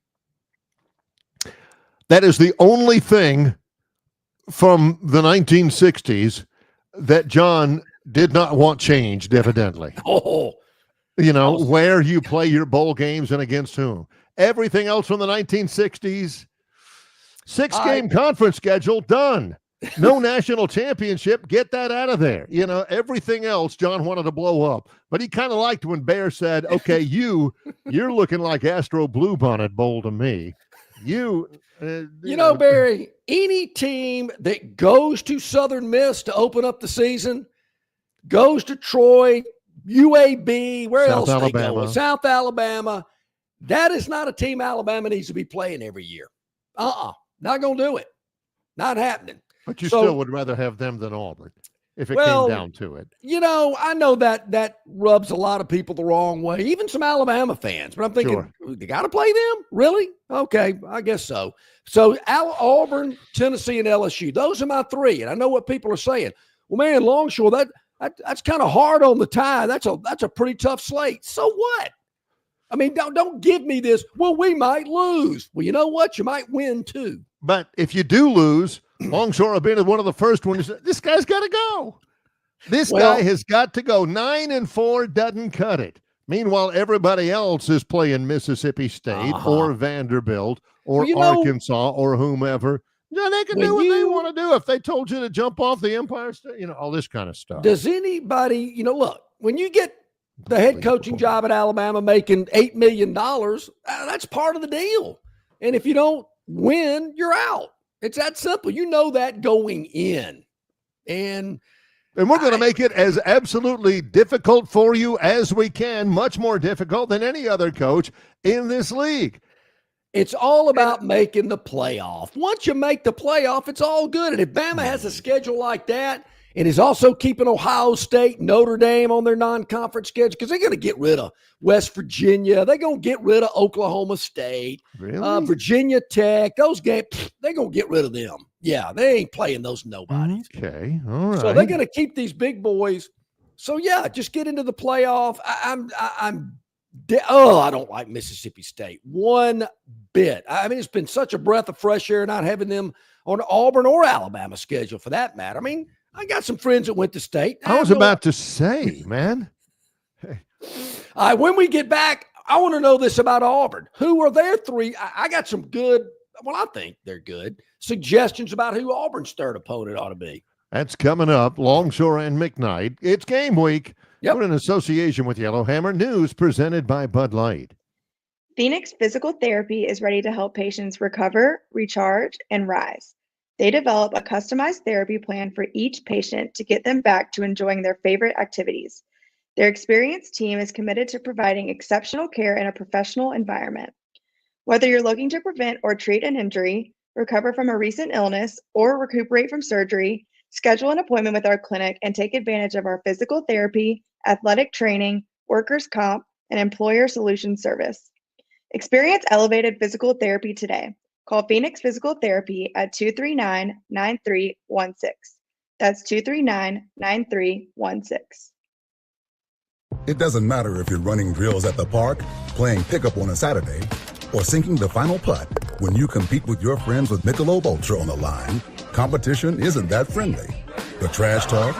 That is the only thing from the 1960s that John did not want changed, evidently. Where you play your bowl games and against whom. Everything else from the 1960s, 6-game conference schedule, done. No national championship, get that out of there. Everything else John wanted to blow up. But he kind of liked when Bear said, okay, you're looking like Astro Bluebonnet Bowl to me. Barry, any team that goes to Southern Miss to open up the season, goes to Troy, UAB, where else they go? South Alabama. That is not a team Alabama needs to be playing every year. Not going to do it. Not happening. But you still would rather have them than Auburn if it came down to it. I know that rubs a lot of people the wrong way, even some Alabama fans. But I'm thinking, they got to play them? Really? Okay, I guess so. So Auburn, Tennessee, and LSU. Those are my three. And I know what people are saying. Well, man, Longshore, that's kind of hard on the tie. That's a pretty tough slate. So what? I mean, don't give me this. Well, we might lose. Well, you know what? You might win too. But if you do lose, Longshore will be one of the first ones. This guy's got to go. This guy has got to go. 9-4 doesn't cut it. Meanwhile, everybody else is playing Mississippi State or Vanderbilt or Arkansas or whomever. They can do what they want to do. If they told you to jump off the Empire State, all this kind of stuff. Does anybody, look, when you get the head coaching job at Alabama making $8 million, that's part of the deal. And if you don't win, you're out. It's that simple. You know that going in. And we're going to make it as absolutely difficult for you as we can, much more difficult than any other coach in this league. It's all about making the playoff. Once you make the playoff, it's all good. And if Bama has a schedule like that, and is also keeping Ohio State, Notre Dame on their non-conference schedule, because they're going to get rid of West Virginia. They're going to get rid of Oklahoma State, Virginia Tech. Those games, they're going to get rid of them. Yeah, they ain't playing those nobodies. Okay, all right. So they're going to keep these big boys. So, yeah, just get into the playoff. I don't like Mississippi State one bit. I mean, it's been such a breath of fresh air not having them on Auburn or Alabama schedule for that matter. I mean, I got some friends that went to state. I was about to say, man. When we get back, I want to know this about Auburn. Who are their three? I got some good, I think they're good, suggestions about who Auburn's third opponent ought to be. That's coming up. Longshore and McKnight. It's game week. Yep. We're in association with Yellowhammer News, presented by Bud Light. Phoenix Physical Therapy is ready to help patients recover, recharge, and rise. They develop a customized therapy plan for each patient to get them back to enjoying their favorite activities. Their experienced team is committed to providing exceptional care in a professional environment. Whether you're looking to prevent or treat an injury, recover from a recent illness, or recuperate from surgery, schedule an appointment with our clinic and take advantage of our physical therapy, athletic training, workers' comp, and employer solutions service. Experience elevated physical therapy today. Call Phoenix Physical Therapy at 239-9316. That's 239-9316. It doesn't matter if you're running drills at the park, playing pickup on a Saturday, or sinking the final putt. When you compete with your friends with Michelob Ultra on the line, competition isn't that friendly. The trash talk,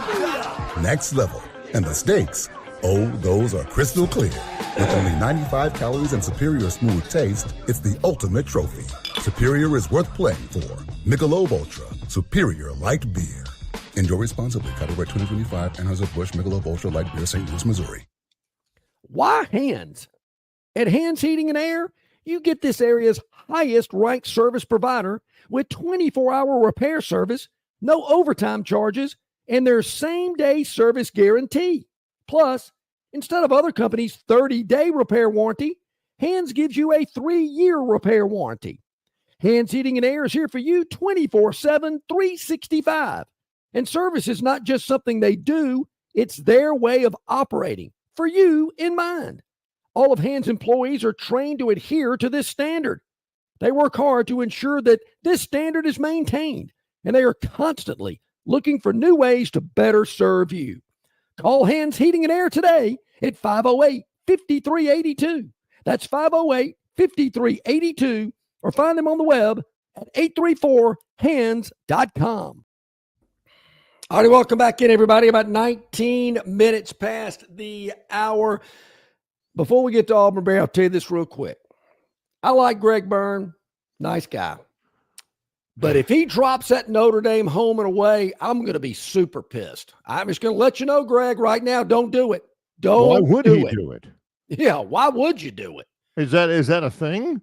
next level. And the stakes, those are crystal clear. With only 95 calories and superior smooth taste, it's the ultimate trophy. Superior is worth playing for. Michelob Ultra, superior light beer. Enjoy responsibly. Copyright 2025, Anheuser-Busch Michelob Ultra Light Beer, St. Louis, Missouri. Why Hands? At Hands Heating and Air, you get this area's highest ranked service provider with 24-hour repair service, no overtime charges, and their same-day service guarantee. Plus, instead of other companies' 30-day repair warranty, Hands gives you a 3-year repair warranty. Hands Heating and Air is here for you 24/7, 365. And service is not just something they do, it's their way of operating, for you in mind. All of Hands employees are trained to adhere to this standard. They work hard to ensure that this standard is maintained, and they are constantly looking for new ways to better serve you. Call Hands Heating and Air today at 508-5382. That's 508-5382, or find them on the web at 834hands.com. All right, welcome back in, everybody. About 19 minutes past the hour. Before we get to Auburn, Barry, I'll tell you this real quick. I like Greg Byrne. Nice guy. But if he drops that Notre Dame home and away, I'm going to be super pissed. I'm just going to let you know, Greg, right now, don't do it. Why would he do it? Yeah, why would you do it? Is that a thing?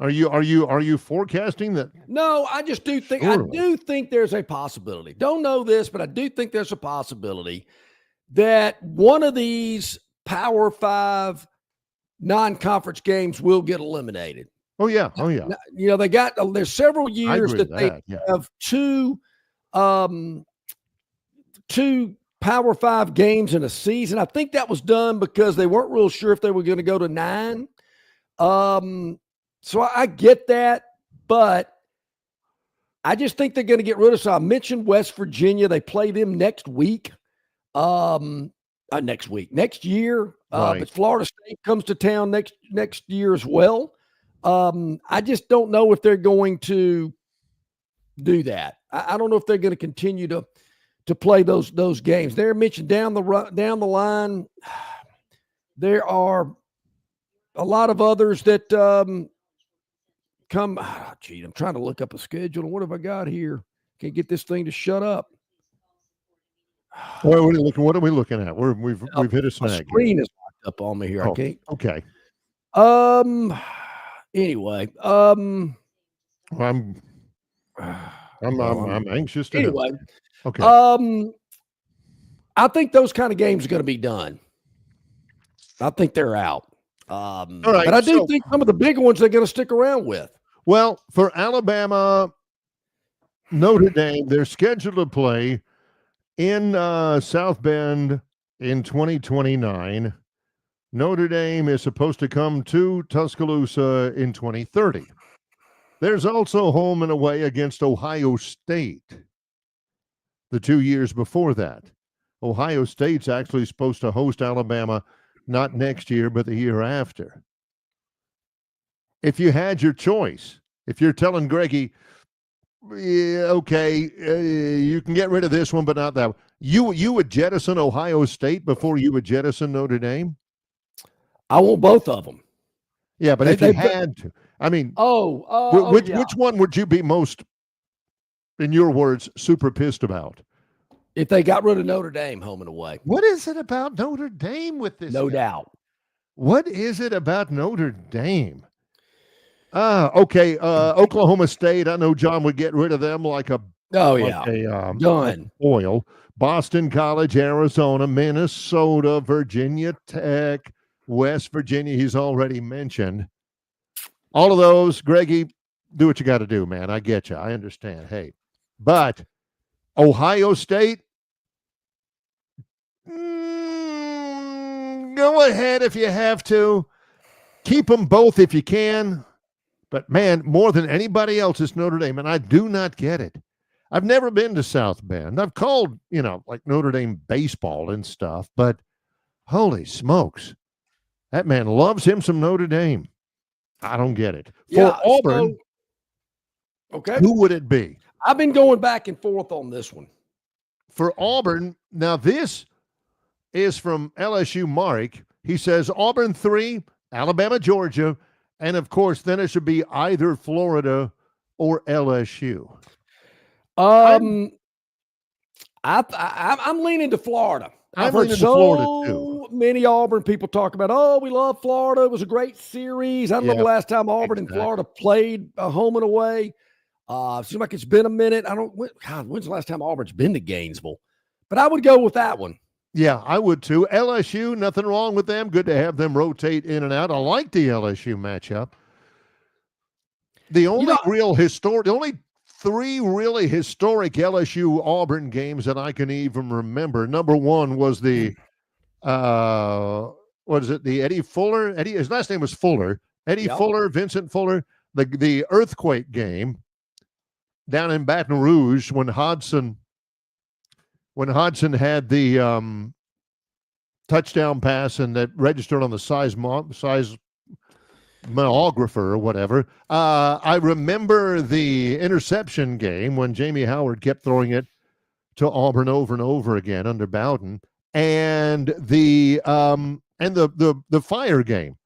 Are you forecasting that? No, I just do think I do think there's a possibility. Don't know this, but I do think there's a possibility that one of these Power 5 non-conference games will get eliminated. Oh yeah. You know, there's several years that they have two Power 5 games in a season. I think that was done because they weren't real sure if they were going to go to 9. So I get that, but I just think they're going to get rid of. So I mentioned West Virginia. They play them next week. Next year. Right. But Florida State comes to town next year as well. I just don't know if they're going to do that. I don't know if they're going to continue to play those games. They're mentioned down the line. There are a lot of others that come. Oh, gee, I'm trying to look up a schedule. What have I got here? Can't get this thing to shut up. What are we looking at? We've hit a snag. My screen is locked up on me here. I can't. Okay. Anyway. I'm anxious to. Anyway. Okay. I think those kind of games are going to be done. I think they're out. All right, but I do think some of the big ones they're going to stick around with. Well, for Alabama, Notre Dame, they're scheduled to play in South Bend in 2029. Notre Dame is supposed to come to Tuscaloosa in 2030. There's also home and away against Ohio State the 2 years before that. Ohio State's actually supposed to host Alabama not next year, but the year after. If you had your choice, if you're telling Greggy, you can get rid of this one, but not that one, you would jettison Ohio State before you would jettison Notre Dame? I want both of them. Yeah, but if you had to, I mean, which one would you be most, in your words, super pissed about? If they got rid of Notre Dame home and away. What is it about Notre Dame with this? No doubt. What is it about Notre Dame? Oklahoma State. I know John would get rid of them like a done oil. Boston College, Arizona, Minnesota, Virginia Tech, West Virginia. He's already mentioned all of those. Greggy, do what you got to do, man. I get you. I understand. Hey, but Ohio State. Go ahead if you have to. Keep them both if you can. But, man, more than anybody else, it's Notre Dame, and I do not get it. I've never been to South Bend. I've called, like Notre Dame baseball and stuff, but holy smokes, that man loves him some Notre Dame. I don't get it. For Auburn, who would it be? I've been going back and forth on this one. For Auburn, now this is from LSU Mark. He says Auburn 3, Alabama, Georgia, and of course, then it should be either Florida or LSU. I'm leaning to Florida. I've heard so many Auburn people talk about, we love Florida. It was a great series. I don't know the last time Auburn and Florida played home and away. Seems like it's been a minute. When's the last time Auburn's been to Gainesville? But I would go with that one. Yeah, I would too. LSU, nothing wrong with them. Good to have them rotate in and out. I like the LSU matchup. The only the only three really historic LSU Auburn games that I can even remember. Number one was the what is it? The Eddie Fuller. His last name was Fuller. Eddie Fuller, Vincent Fuller. The earthquake game down in Baton Rouge when Hodson had the touchdown pass and that registered on the seismographer or whatever. I remember the interception game when Jamie Howard kept throwing it to Auburn over and over again under Bowden, and the fire game.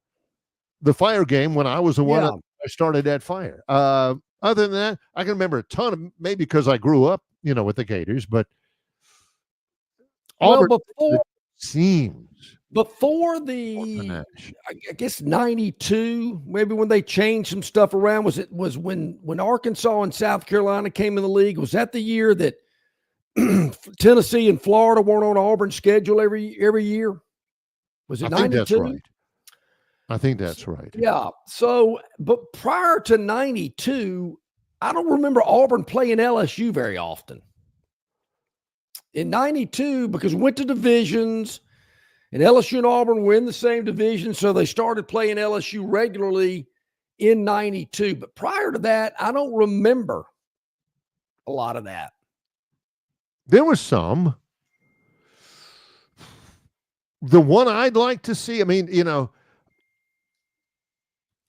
The fire game when I was the one that I started that fire. Other than that, I can remember a ton of, maybe because I grew up, with the Gators, but Auburn before the, I guess 92, maybe when they changed some stuff around, was when Arkansas and South Carolina came in the league? Was that the year that Tennessee and Florida weren't on Auburn's schedule every year? Was it 92? I think that's right. Yeah. So, but prior to 92, I don't remember Auburn playing LSU very often. In 92, because we went to divisions, and LSU and Auburn were in the same division, so they started playing LSU regularly in 92. But prior to that, I don't remember a lot of that. There was some. The one I'd like to see,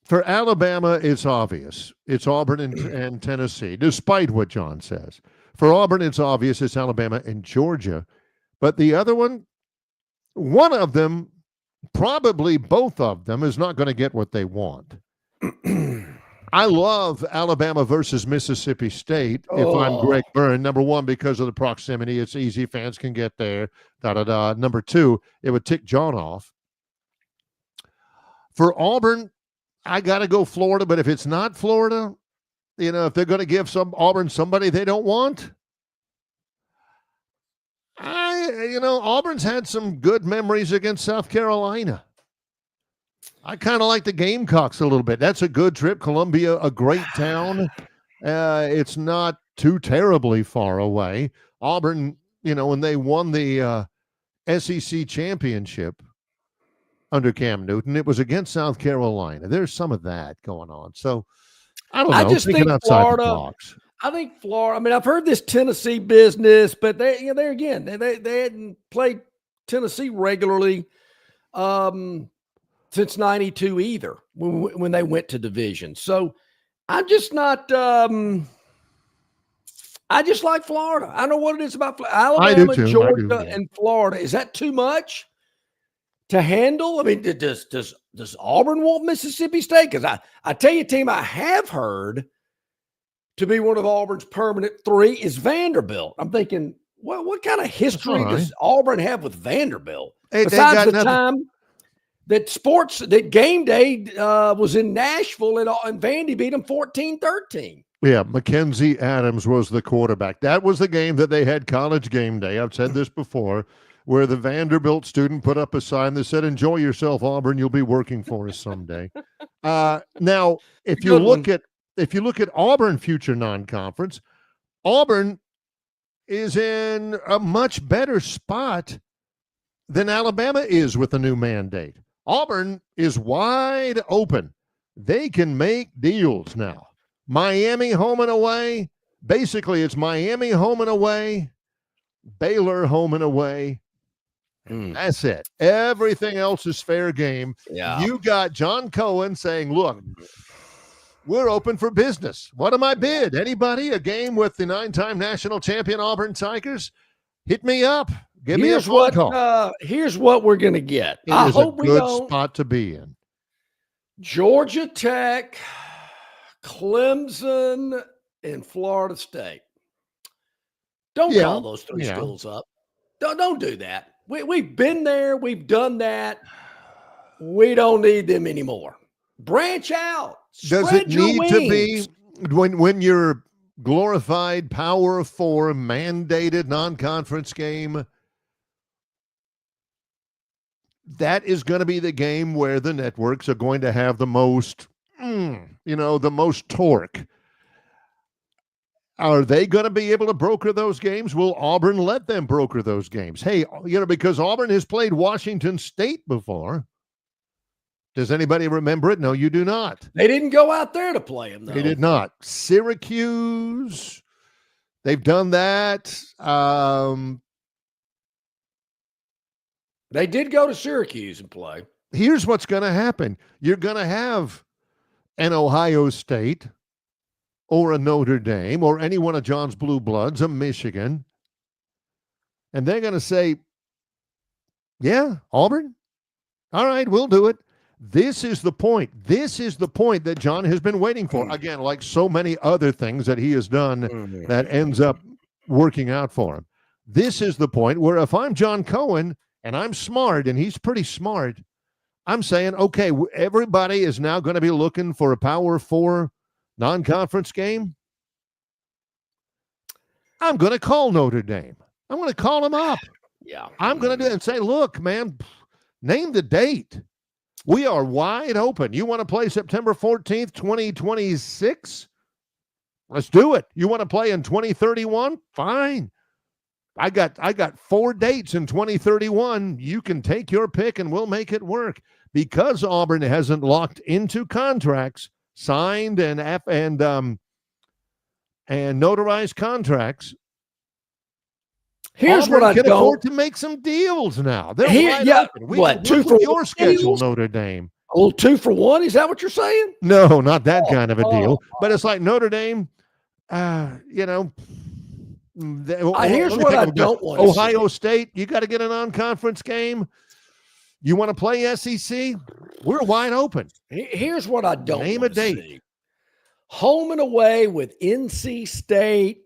for Alabama, it's obvious. It's Auburn and Tennessee, despite what John says. For Auburn, it's obvious it's Alabama and Georgia. But the other one of them, probably both of them, is not going to get what they want. I love Alabama versus Mississippi State if I'm Greg Byrne. Number one, because of the proximity. It's easy. Fans can get there. Number two, it would tick John off. For Auburn, I got to go Florida, but if it's not Florida, if they're going to give Auburn somebody they don't want, Auburn's had some good memories against South Carolina. I kind of like the Gamecocks a little bit. That's a good trip. Columbia, a great town. It's not too terribly far away. Auburn, when they won the SEC championship under Cam Newton, it was against South Carolina. There's some of that going on. So I don't know. I just think Florida. I think Florida. I've heard this Tennessee business, but they hadn't played Tennessee regularly since 92 either when they went to division. So I'm just not. I just like Florida. I don't know what it is about Alabama, Georgia, and Florida. Is that too much to handle? Does Auburn want Mississippi State? Because I tell you, team I have heard to be one of Auburn's permanent three is Vanderbilt. I'm thinking, what kind of history does Auburn have with Vanderbilt? Besides the time that game day was in Nashville and Vandy beat them 14-13. Yeah, Mackenzie Adams was the quarterback. That was the game that they had college game day. I've said this before, where the Vanderbilt student put up a sign that said, "Enjoy yourself, Auburn. You'll be working for us someday." Now, if you look at Auburn future non-conference, Auburn is in a much better spot than Alabama is with the new mandate. Auburn is wide open. They can make deals now. Miami home and away. Basically, it's Miami home and away, Baylor home and away. That's it. Everything else is fair game. Yeah. You got John Cohen saying, look, we're open for business. What am I bid? Anybody? A game with the 9-time national champion Auburn Tigers? Hit me up. Give me a phone call. Here's what we're going to get. I hope a good spot to be in. Georgia Tech, Clemson, and Florida State. Don't call those three schools up. Don't do that. We've been there. We've done that. We don't need them anymore. Branch out. Does it need to be when you're glorified Power 4 mandated non-conference game. That is going to be the game where the networks are going to have the most, the most torque. Are they going to be able to broker those games? Will Auburn let them broker those games? Hey, because Auburn has played Washington State before. Does anybody remember it? No, you do not. They didn't go out there to play them, though. They did not. Syracuse, they've done that. They did go to Syracuse and play. Here's what's going to happen. You're going to have an Ohio State or a Notre Dame or any one of John's Blue Bloods, a Michigan, and they're going to say, yeah, Auburn? All right, we'll do it. This is the point. This is the point that John has been waiting for. Again, like so many other things that he has done that ends up working out for him. This is the point where if I'm John Cohen and I'm smart, and he's pretty smart, I'm saying, okay, everybody is now going to be looking for a Power 4 non-conference game. I'm going to call Notre Dame. I'm going to call them up. Yeah. I'm going to do it and say, look, man, name the date. We are wide open. You want to play September 14th, 2026? Let's do it. You want to play in 2031? Fine. I got 4 dates in 2031. You can take your pick and we'll make it work. Because Auburn hasn't locked into contracts, signed and notarized contracts. Here's Auburn what I can don't afford to make some deals now. They're wide open. We what, can 2 for your 1 schedule, deals? Notre Dame. A little 2 for 1? Is that what you're saying? No, not that kind of a deal. But it's like Notre Dame, here's what I don't want to Ohio State, you got to get a non-conference game. You want to play SEC? We're wide open. Here's what I don't Name a want to date. see. Home and away with NC State,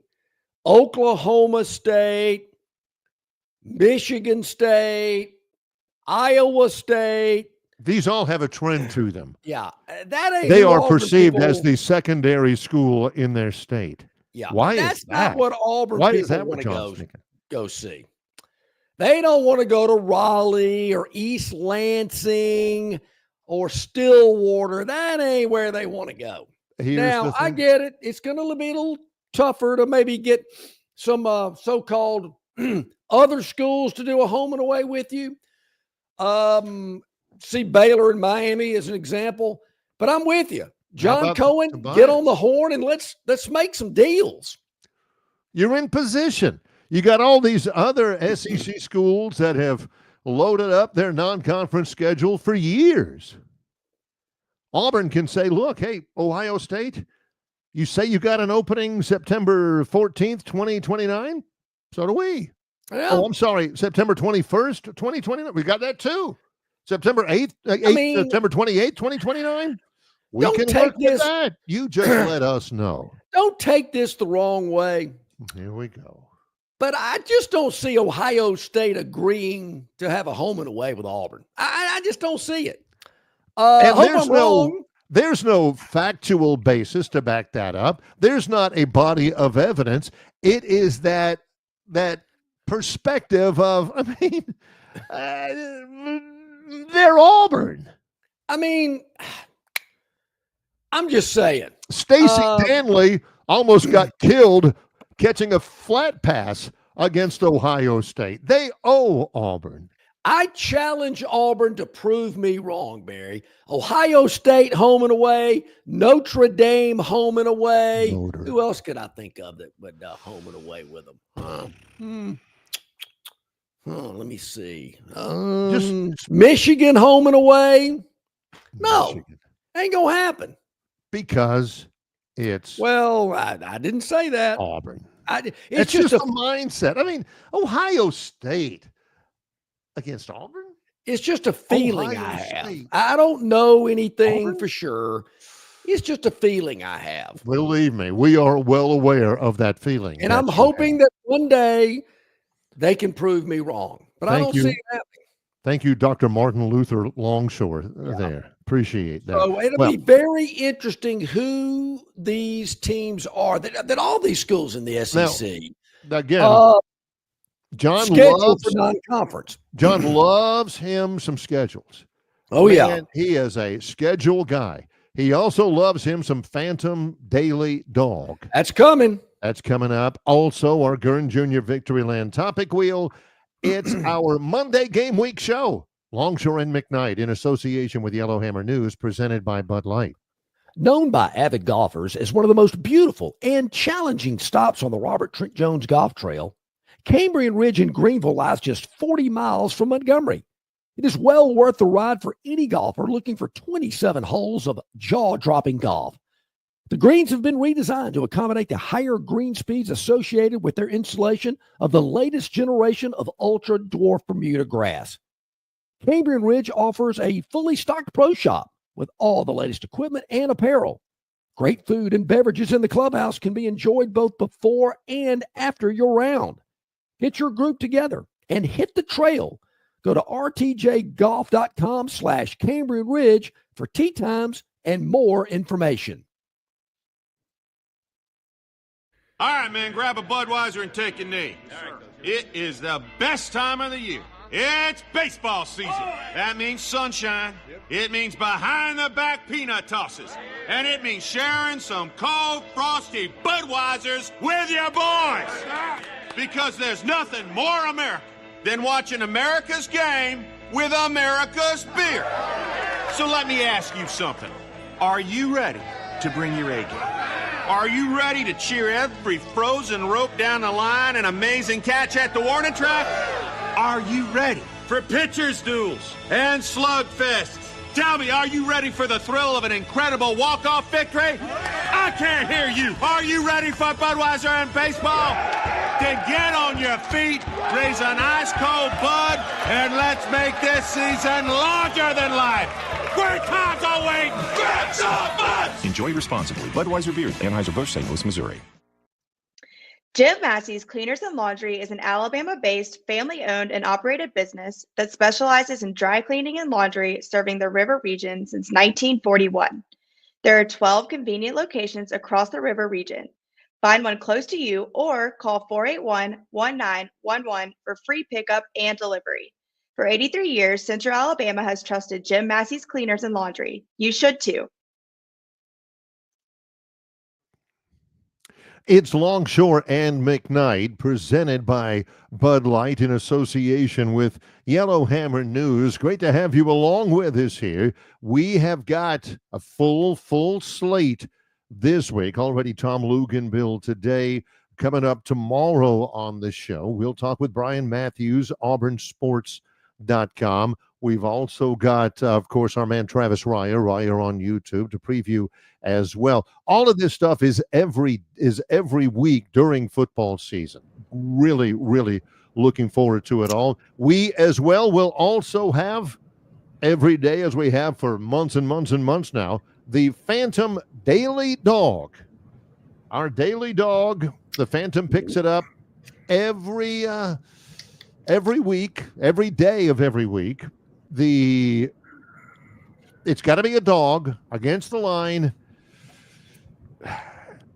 Oklahoma State, Michigan State, Iowa State. These all have a trend to them. Yeah, that ain't. They who are Auburn perceived people- as the secondary school in their state. Yeah, Why that's is that? not what Auburn Why is people that want what to John's thinking? go see. They don't want to go to Raleigh or East Lansing or Stillwater. That ain't where they want to go. Now, I get it. It's going to be a little tougher to maybe get some so-called other schools to do a home and away with you. See Baylor and Miami as an example. But I'm with you. John Cohen, get on the horn and let's make some deals. You're in position. You got all these other SEC schools that have loaded up their non-conference schedule for years. Auburn can say, look, hey, Ohio State, you say you got an opening September 14th, 2029? So do we. Yeah. Oh, I'm sorry, September 21st, 2029? We got that too. September 8th, September 28th, 2029? We can work with that. You just let us know. Don't take this the wrong way. Here we go. But I just don't see Ohio State agreeing to have a home and away with Auburn. I just don't see it. And there's no factual basis to back that up. There's not a body of evidence. It is that perspective of, they're Auburn. I'm just saying. Stacey Danley almost got killed catching a flat pass against Ohio State. They owe Auburn. I challenge Auburn to prove me wrong, Barry. Ohio State home and away, Notre Dame home and away. Who else could I think of that would home and away with them? Let me see. Just Michigan home and away. No, ain't gonna happen. Because it's I didn't say that. Auburn. It's just a mindset. Ohio State against Auburn? It's just a feeling Ohio I have. State. I don't know anything Auburn? for sure. It's just a feeling I have. Believe me, we are well aware of that feeling. And I'm hoping that one day they can prove me wrong. But I don't see it happening. Thank you, Dr. Martin Luther Longshore there. Appreciate that. So it'll be very interesting who these teams are that all these schools in the SEC. Now again, John loves for non-conference. John loves him some schedules. Oh, yeah. He is a schedule guy. He also loves him some Phantom Daily Dog. That's coming. That's coming up. Also, our Gurn Jr. Victoryland Topic Wheel. It's our Monday Game Week show. Longshore and McKnight in association with Yellowhammer News, presented by Bud Light. Known by avid golfers as one of the most beautiful and challenging stops on the Robert Trent Jones Golf Trail, Cambrian Ridge in Greenville lies just 40 miles from Montgomery. It is well worth the ride for any golfer looking for 27 holes of jaw-dropping golf. The greens have been redesigned to accommodate the higher green speeds associated with their installation of the latest generation of ultra-dwarf Bermuda grass. Cambrian Ridge offers a fully stocked pro shop with all the latest equipment and apparel. Great food and beverages in the clubhouse can be enjoyed both before and after your round. Get your group together and hit the trail. Go to rtjgolf.com/Cambrian Ridge for tee times and more information. All right, man, grab a Budweiser and take a knee. It is the best time of the year. It's baseball season. That means sunshine. It means behind-the-back peanut tosses. And it means sharing some cold, frosty Budweisers with your boys. Because there's nothing more American than watching America's game with America's beer. So let me ask you something. Are you ready to bring your A game? Are you ready to cheer every frozen rope down the line and amazing catch at the warning track? Are you ready for pitchers' duels and slugfests? Tell me, are you ready for the thrill of an incredible walk-off victory? I can't hear you. Are you ready for Budweiser and baseball? Then get on your feet, raise an ice-cold Bud, and let's make this season larger than life. Great times are waiting. Grab some Bud! Enjoy responsibly. Budweiser Beer, Anheuser-Busch, St. Louis, Missouri. Jim Massey's Cleaners and Laundry is an Alabama-based, family-owned and operated business that specializes in dry cleaning and laundry, serving the river region since 1941. There are 12 convenient locations across the river region. Find one close to you or call 481-1911 for free pickup and delivery. For 83 years, Central Alabama has trusted Jim Massey's Cleaners and Laundry. You should too. It's Longshore and McKnight, presented by Bud Light in association with Yellowhammer News. Great to have you along with us here. We have got a full slate this week. Already Tom Lugenville today. Coming up tomorrow on the show, we'll talk with Brian Matthews, auburnsports.com. We've also got, of course, our man Travis Ryer on YouTube to preview as well. All of this stuff is every week during football season. Really, really looking forward to it all. We as well will also have every day, as we have for months and months and months now, the Phantom Daily Dog. Our daily dog, the Phantom picks it up every week, every day of every week. It's got to be a dog against the line.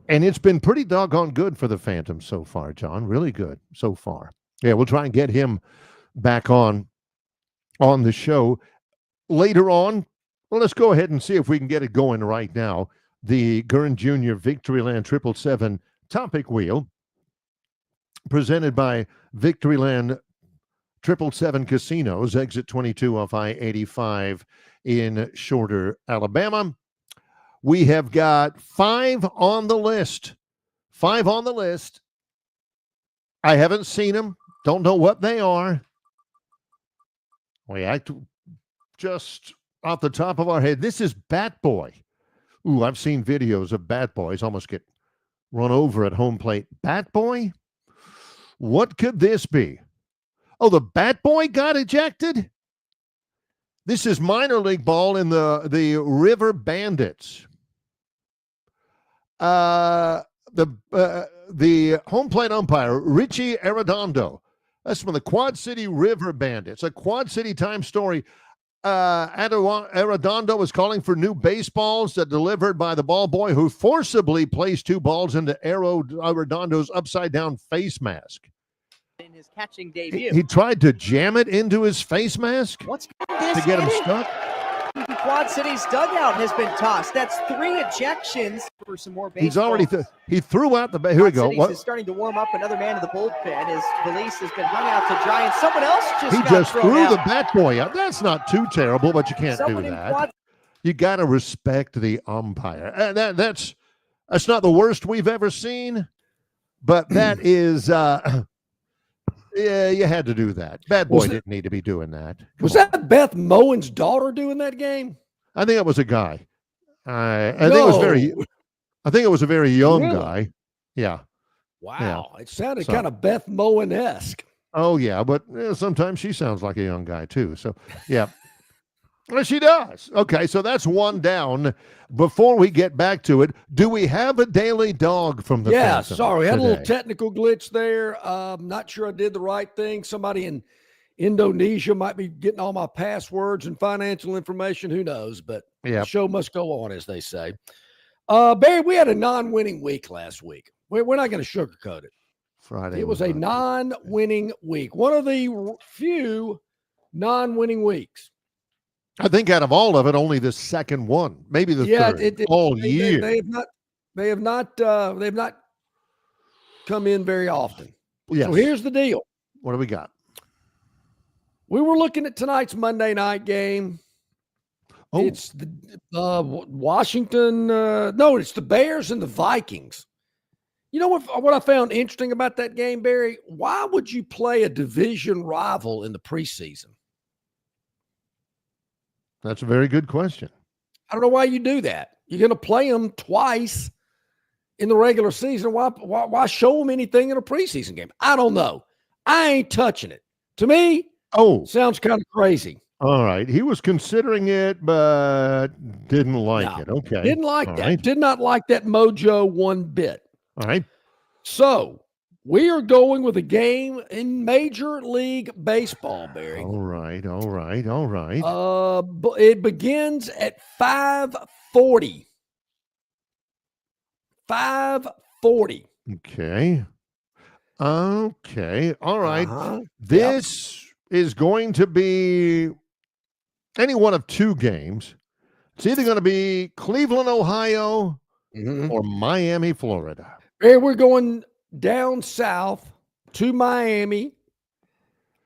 And it's been pretty doggone good for the Phantom so far, John. Really good so far. Yeah, we'll try and get him back on the show later on. Well, let's go ahead and see if we can get it going right now. The Gurn Jr. Victoryland 777 Topic Wheel, presented by Victoryland 777 Casinos, exit 22 off I-85 in Shorter, Alabama. We have got 5 on the list. 5 on the list. I haven't seen them. Don't know what they are. We act just off the top of our head. This is Bat Boy. Ooh, I've seen videos of Bat Boys almost get run over at home plate. Bat Boy? What could this be? Oh, the Bat Boy got ejected? This is minor league ball in the River Bandits. The home plate umpire, Richie Arredondo. That's from the Quad City River Bandits, a Quad City Times story. Arredondo is calling for new baseballs that delivered by the ball boy who forcibly placed 2 balls into Arredondo's upside-down face mask. In his catching debut. He tried to jam it into his face mask What's this to get him inning? stuck. Quad City's dugout has been tossed. That's 3 ejections for some more baseballs. He's already he threw out the here we go. Cities is starting to warm up. Another man in the bullpen. His valise has been hung out to dry, and someone else He just threw the bat boy out. That's not too terrible, but you can't Someone do in that. Quad You got to respect the umpire. That's not the worst we've ever seen, but that is yeah, you had to do that. Bad boy didn't need to be doing that. Was that Beth Moen's daughter doing that game? I think it was a guy. I think it was I think it was a very young guy. Yeah. Wow. Yeah. It sounded kind of Beth Moen-esque. Oh, yeah, but sometimes she sounds like a young guy, too. So, yeah. Well, she does. Okay, so that's one down. Before we get back to it, do we have a daily dog from the Phantom sorry. We had a little today? technical glitch there. Not sure I did the right thing. Somebody in Indonesia might be getting all my passwords and financial information. Who knows? But the show must go on, as they say. Barry, we had a non-winning week last week. We're not going to sugarcoat it. Friday. It was a non-winning week. One of the few non-winning weeks. I think out of all of it, only the second one, maybe the third all year. They have not come in very often. Yes. So here's the deal. What do we got? We were looking at tonight's Monday night game. Oh. It's the Washington. No, it's the Bears and the Vikings. You know what I found interesting about that game, Barry? Why would you play a division rival in the preseason? That's a very good question. I don't know why you do that. You're going to play them twice in the regular season. Why show them anything in a preseason game? I don't know. I ain't touching it. To me, sounds kind of crazy. All right. He was considering it, but didn't like it. Okay. Didn't like All that. right. Did not like that mojo one bit. All right. So we are going with a game in Major League Baseball, Barry. All right. It begins at 5:40. 5:40. Okay. All right. Uh-huh. This is going to be any one of 2 games. It's either going to be Cleveland, Ohio, or Miami, Florida. Hey, we're going down south to Miami.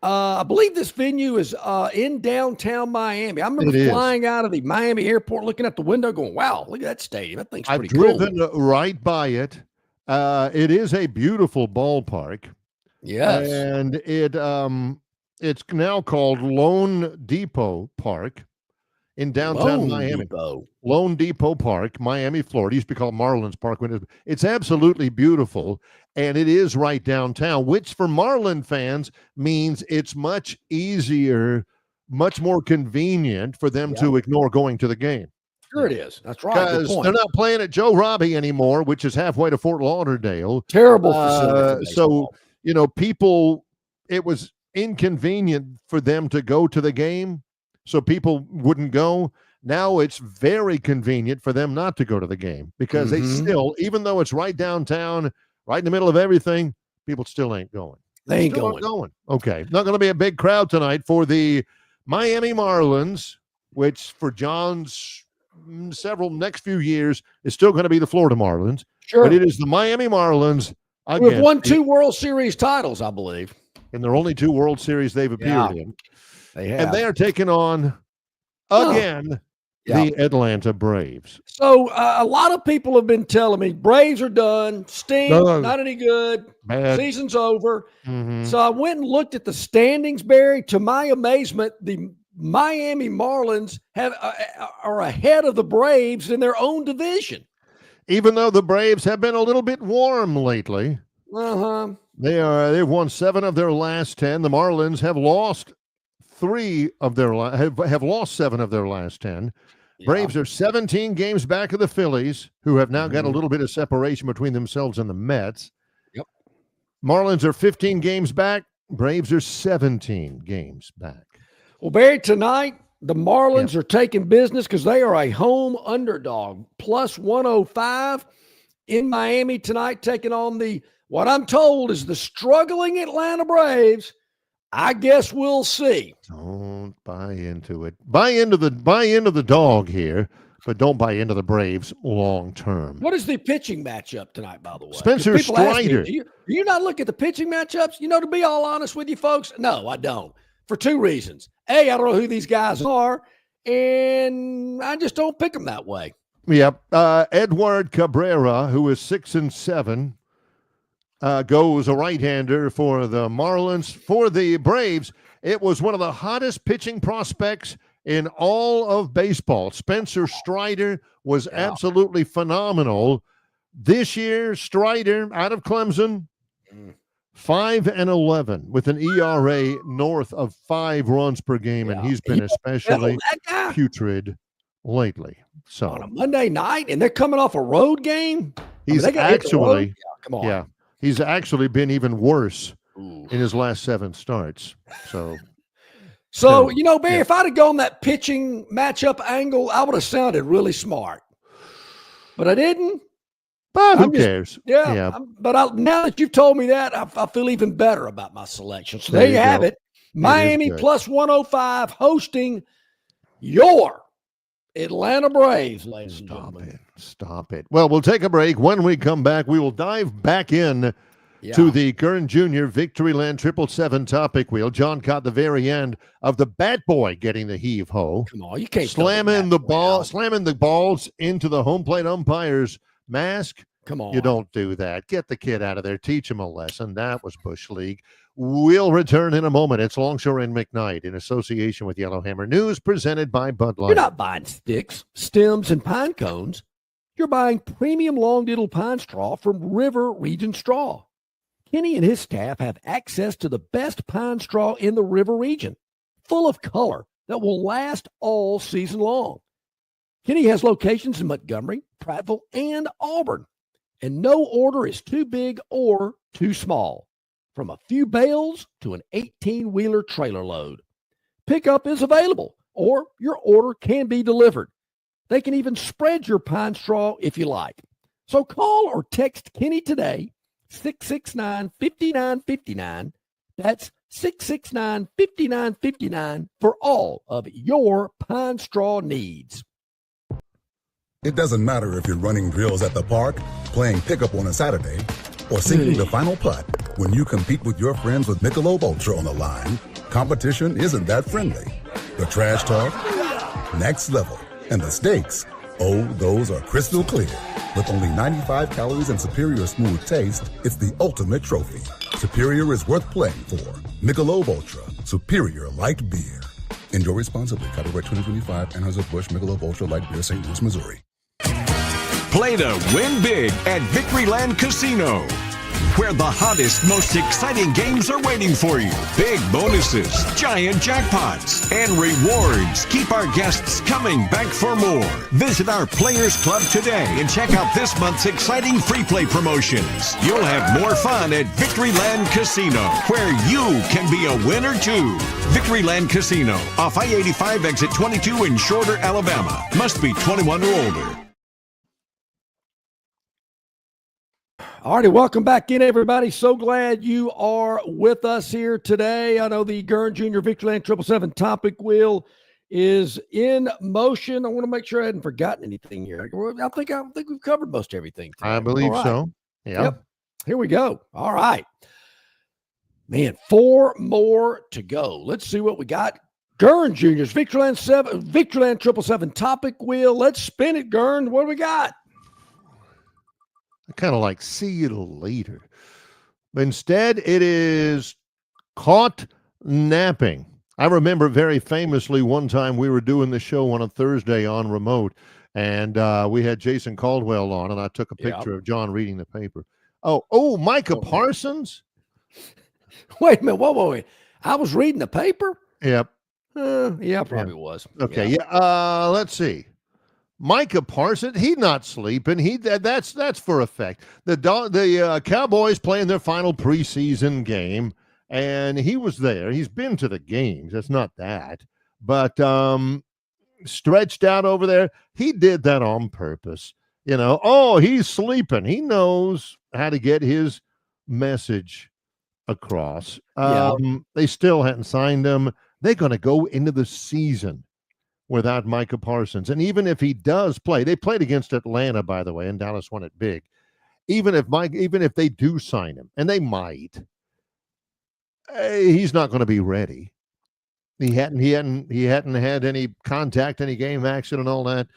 I believe this venue is in downtown Miami. I remember flying out of the Miami airport, looking at the window, going, "Wow, look at that stadium! That thing's pretty cool." I've driven right by it. It is a beautiful ballpark. Yes, and it's now called Lone Depot Park in downtown Miami. Lone Depot Park, Miami, Florida. It used to be called Marlins Park. It's absolutely beautiful, and it is right downtown, which for Marlin fans means it's much easier, much more convenient for them to ignore going to the game. Sure it is. That's right. Because they're not playing at Joe Robbie anymore, which is halfway to Fort Lauderdale. Terrible facility. So, people, it was inconvenient for them to go to the game, so people wouldn't go. Now it's very convenient for them not to go to the game because they still, even though it's right downtown, right in the middle of everything, people still ain't going. They ain't still going. Not going. Okay. Not going to be a big crowd tonight for the Miami Marlins, which for John's next few years is still going to be the Florida Marlins. Sure. But it is the Miami Marlins. We've won 2 World Series titles, I believe. And there are only 2 World Series they've appeared in. They have. And they are taking on, again, the Atlanta Braves. So a lot of people have been telling me Braves are done. Sting, not any good. Bad. Season's over. So I went and looked at the standings, Barry. To my amazement, the Miami Marlins are ahead of the Braves in their own division. Even though the Braves have been a little bit warm lately. They've won 7 of their last 10. The Marlins have lost 3 of their have lost 7 of their last 10. Braves are 17 games back of the Phillies, who have now got a little bit of separation between themselves and the Mets. Marlins are 15 games back. Braves are 17 games back. Well, Barry, tonight The Marlins are taking business because they are a home underdog. Plus 105 in Miami tonight, taking on what I'm told is the struggling Atlanta Braves. I guess we'll see. Don't buy into it. Buy into the dog here, but don't buy into the Braves long term. What is the pitching matchup tonight, by the way? Spencer Strider. Do you not look at the pitching matchups? To be all honest with you folks, no, I don't. For two reasons. A, I don't know who these guys are, and I just don't pick them that way. Yep. Edward Cabrera, who is 6-7, goes a right-hander for the Marlins. For the Braves, it was one of the hottest pitching prospects in all of baseball. Spencer Strider was absolutely phenomenal. This year, Strider out of Clemson, 5-11 with an ERA north of 5 runs per game, and he's been especially putrid lately. So on a Monday night, and they're coming off a road game. He's actually, come on. Yeah, he's actually been even worse in his last 7 starts. So, Barry, if I'd have gone that pitching matchup angle, I would have sounded really smart, but I didn't. But who cares? But now that you've told me that, I feel even better about my selection. So there you have it. Miami plus 105 hosting your Atlanta Braves, ladies and gentlemen. Stop it. Well, we'll take a break. When we come back, we will dive back in to the Kern Jr. Victoryland 777 Topic Wheel. John caught the very end of the Bat Boy getting the heave-ho. Come on, you can't slamming the balls into the home plate umpire's mask. Come on. You don't do that. Get the kid out of there. Teach him a lesson. That was Bush League. We'll return in a moment. It's Longshore and McKnight in association with Yellowhammer News, presented by Bud Light. You're not buying sticks, stems, and pine cones. You're buying premium long-diddle pine straw from River Region Straw. Kenny and his staff have access to the best pine straw in the River Region, full of color that will last all season long. Kenny has locations in Montgomery, Prattville, and Auburn, and no order is too big or too small, from a few bales to an 18-wheeler trailer load. Pickup is available, or your order can be delivered. They can even spread your pine straw if you like. So call or text Kenny today, 669-5959. That's 669-5959 for all of your pine straw needs. It doesn't matter if you're running drills at the park, playing pickup on a Saturday, or sinking the final putt. When you compete with your friends with Michelob Ultra on the line, competition isn't that friendly. The trash talk, next level. And the stakes, those are crystal clear. With only 95 calories and superior smooth taste, it's the ultimate trophy. Superior is worth playing for. Michelob Ultra, superior light beer. Enjoy responsibly. Copyright 2025, Anheuser-Busch Michelob Ultra Light Beer, St. Louis, Missouri. Play to win big at Victoryland Casino, where the hottest, most exciting games are waiting for you. Big bonuses, giant jackpots, and rewards keep our guests coming back for more. Visit our Players Club today and check out this month's exciting free play promotions. You'll have more fun at Victoryland Casino, where you can be a winner too. Victoryland Casino, off I-85 exit 22 in Shorter, Alabama. Must be 21 or older. All righty, welcome back in, everybody. So glad you are with us here today. I know the Kern Jr. Victoryland 777 Topic Wheel is in motion. I want to make sure I hadn't forgotten anything here. I think we've covered most everything today. I believe so. Yep. Here we go. All right. Man, 4 more to go. Let's see what we got. Kern Jr.'s Victoryland 777 Topic Wheel. Let's spin it, Kern. What do we got? I kind of like see you later. But instead, it is caught napping. I remember very famously one time we were doing the show on a Thursday on remote, and we had Jason Caldwell on, and I took a picture of John reading the paper. Oh, Micah Parsons? Wait a minute. Whoa. I was reading the paper? Yep. Yeah, probably was. Okay, yeah. Let's see. Micah Parsons, he's not sleeping. That's for effect. The Cowboys playing their final preseason game, and he was there. He's been to the games. That's not that. but stretched out over there. He did that on purpose. Oh, he's sleeping. He knows how to get his message across. They still hadn't signed him. They're going to go into the season without Micah Parsons. And even if he does play, they played against Atlanta, by the way, and Dallas won it big. Even if they do sign him, and they might, he's not going to be ready. He hadn't had any contact, any game action, and all that.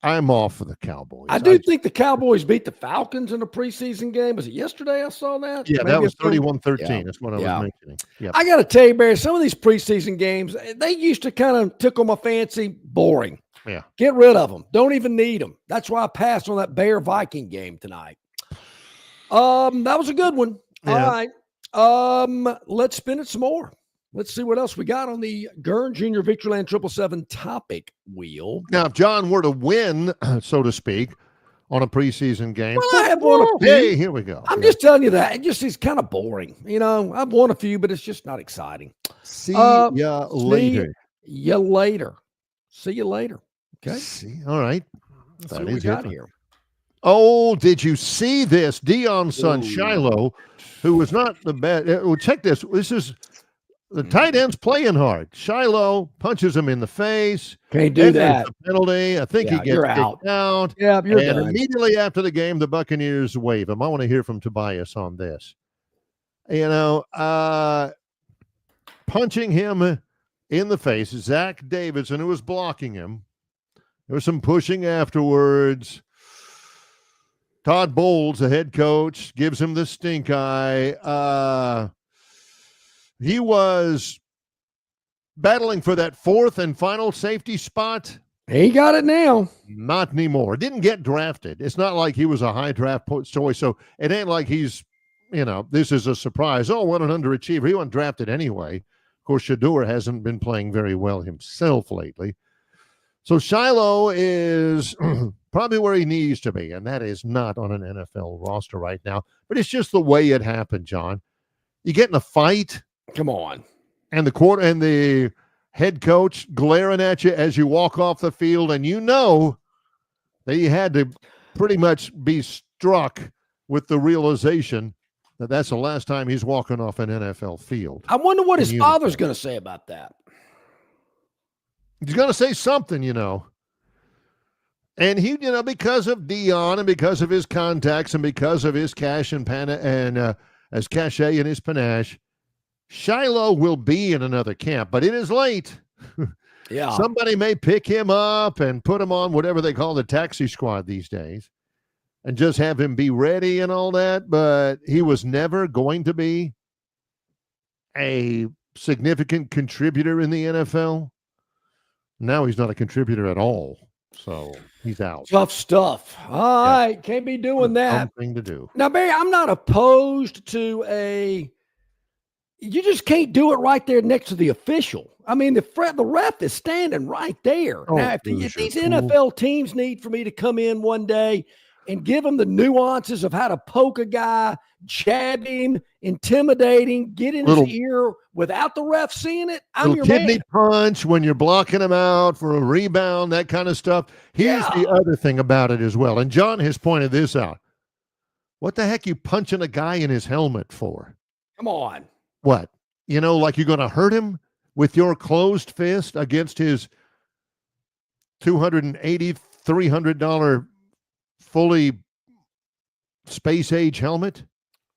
I'm off for the Cowboys. I think the Cowboys beat the Falcons in a preseason game. Was it yesterday I saw that? Yeah, that was 31-13. Yeah. That's what I was mentioning. Yep. I got to tell you, Barry, some of these preseason games, they used to kind of tickle my fancy. Boring. Yeah. Get rid of them. Don't even need them. That's why I passed on that Bear-Viking game tonight. That was a good one. Yeah. All right. Let's spin it some more. Let's see what else we got on the Gurn Jr. Victoryland 777 topic wheel. Now, if John were to win, so to speak, on a preseason game. Well, I have won a few. Hey, here we go. I'm just telling you that. It's kind of boring. I've won a few, but it's just not exciting. See ya later. See you later. Okay. All right. Let's see what we got here. Oh, did you see this? Deion's son, Shiloh, who was not the best. Check this. This is the tight end's playing hard. Shiloh punches him in the face. Can't do that. Penalty. I think he gets kicked out. Yeah, you're and done. Immediately after the game, the Buccaneers wave him. I want to hear from Tobias on this. Punching him in the face, Zach Davidson, who was blocking him. There was some pushing afterwards. Todd Bowles, the head coach, gives him the stink eye. He was battling for that fourth and final safety spot. He got it now. Not anymore. Didn't get drafted. It's not like he was a high draft choice. So it ain't like he's, this is a surprise. Oh, what an underachiever. He wasn't drafted anyway. Of course, Shador hasn't been playing very well himself lately. So Shiloh is probably where he needs to be, and that is not on an NFL roster right now. But it's just the way it happened, John. You get in a fight. Come on. And the head coach glaring at you as you walk off the field, and that you had to pretty much be struck with the realization that that's the last time he's walking off an NFL field. I wonder what his father's going to say about that. He's going to say something, And he, because of Deion and because of his contacts and because of his cash and as cachet and his panache, Shiloh will be in another camp, but it is late. Yeah. Somebody may pick him up and put him on whatever they call the taxi squad these days and just have him be ready and all that, but he was never going to be a significant contributor in the NFL. Now he's not a contributor at all, so he's out. Tough stuff. All right, can't be doing that. Thing to do. Now, Barry, I'm not opposed to you just can't do it right there next to the official. I mean, the ref is standing right there. Oh, now, if these NFL teams need for me to come in one day and give them the nuances of how to poke a guy, jab him, intimidating, get in his ear without the ref seeing it, I'm your kidney man. punch when you're blocking him out for a rebound, that kind of stuff. Here's the other thing about it as well, and John has pointed this out. What the heck you punching a guy in his helmet for? Come on. What? Like you're going to hurt him with your closed fist against his $280, $300 fully space age helmet?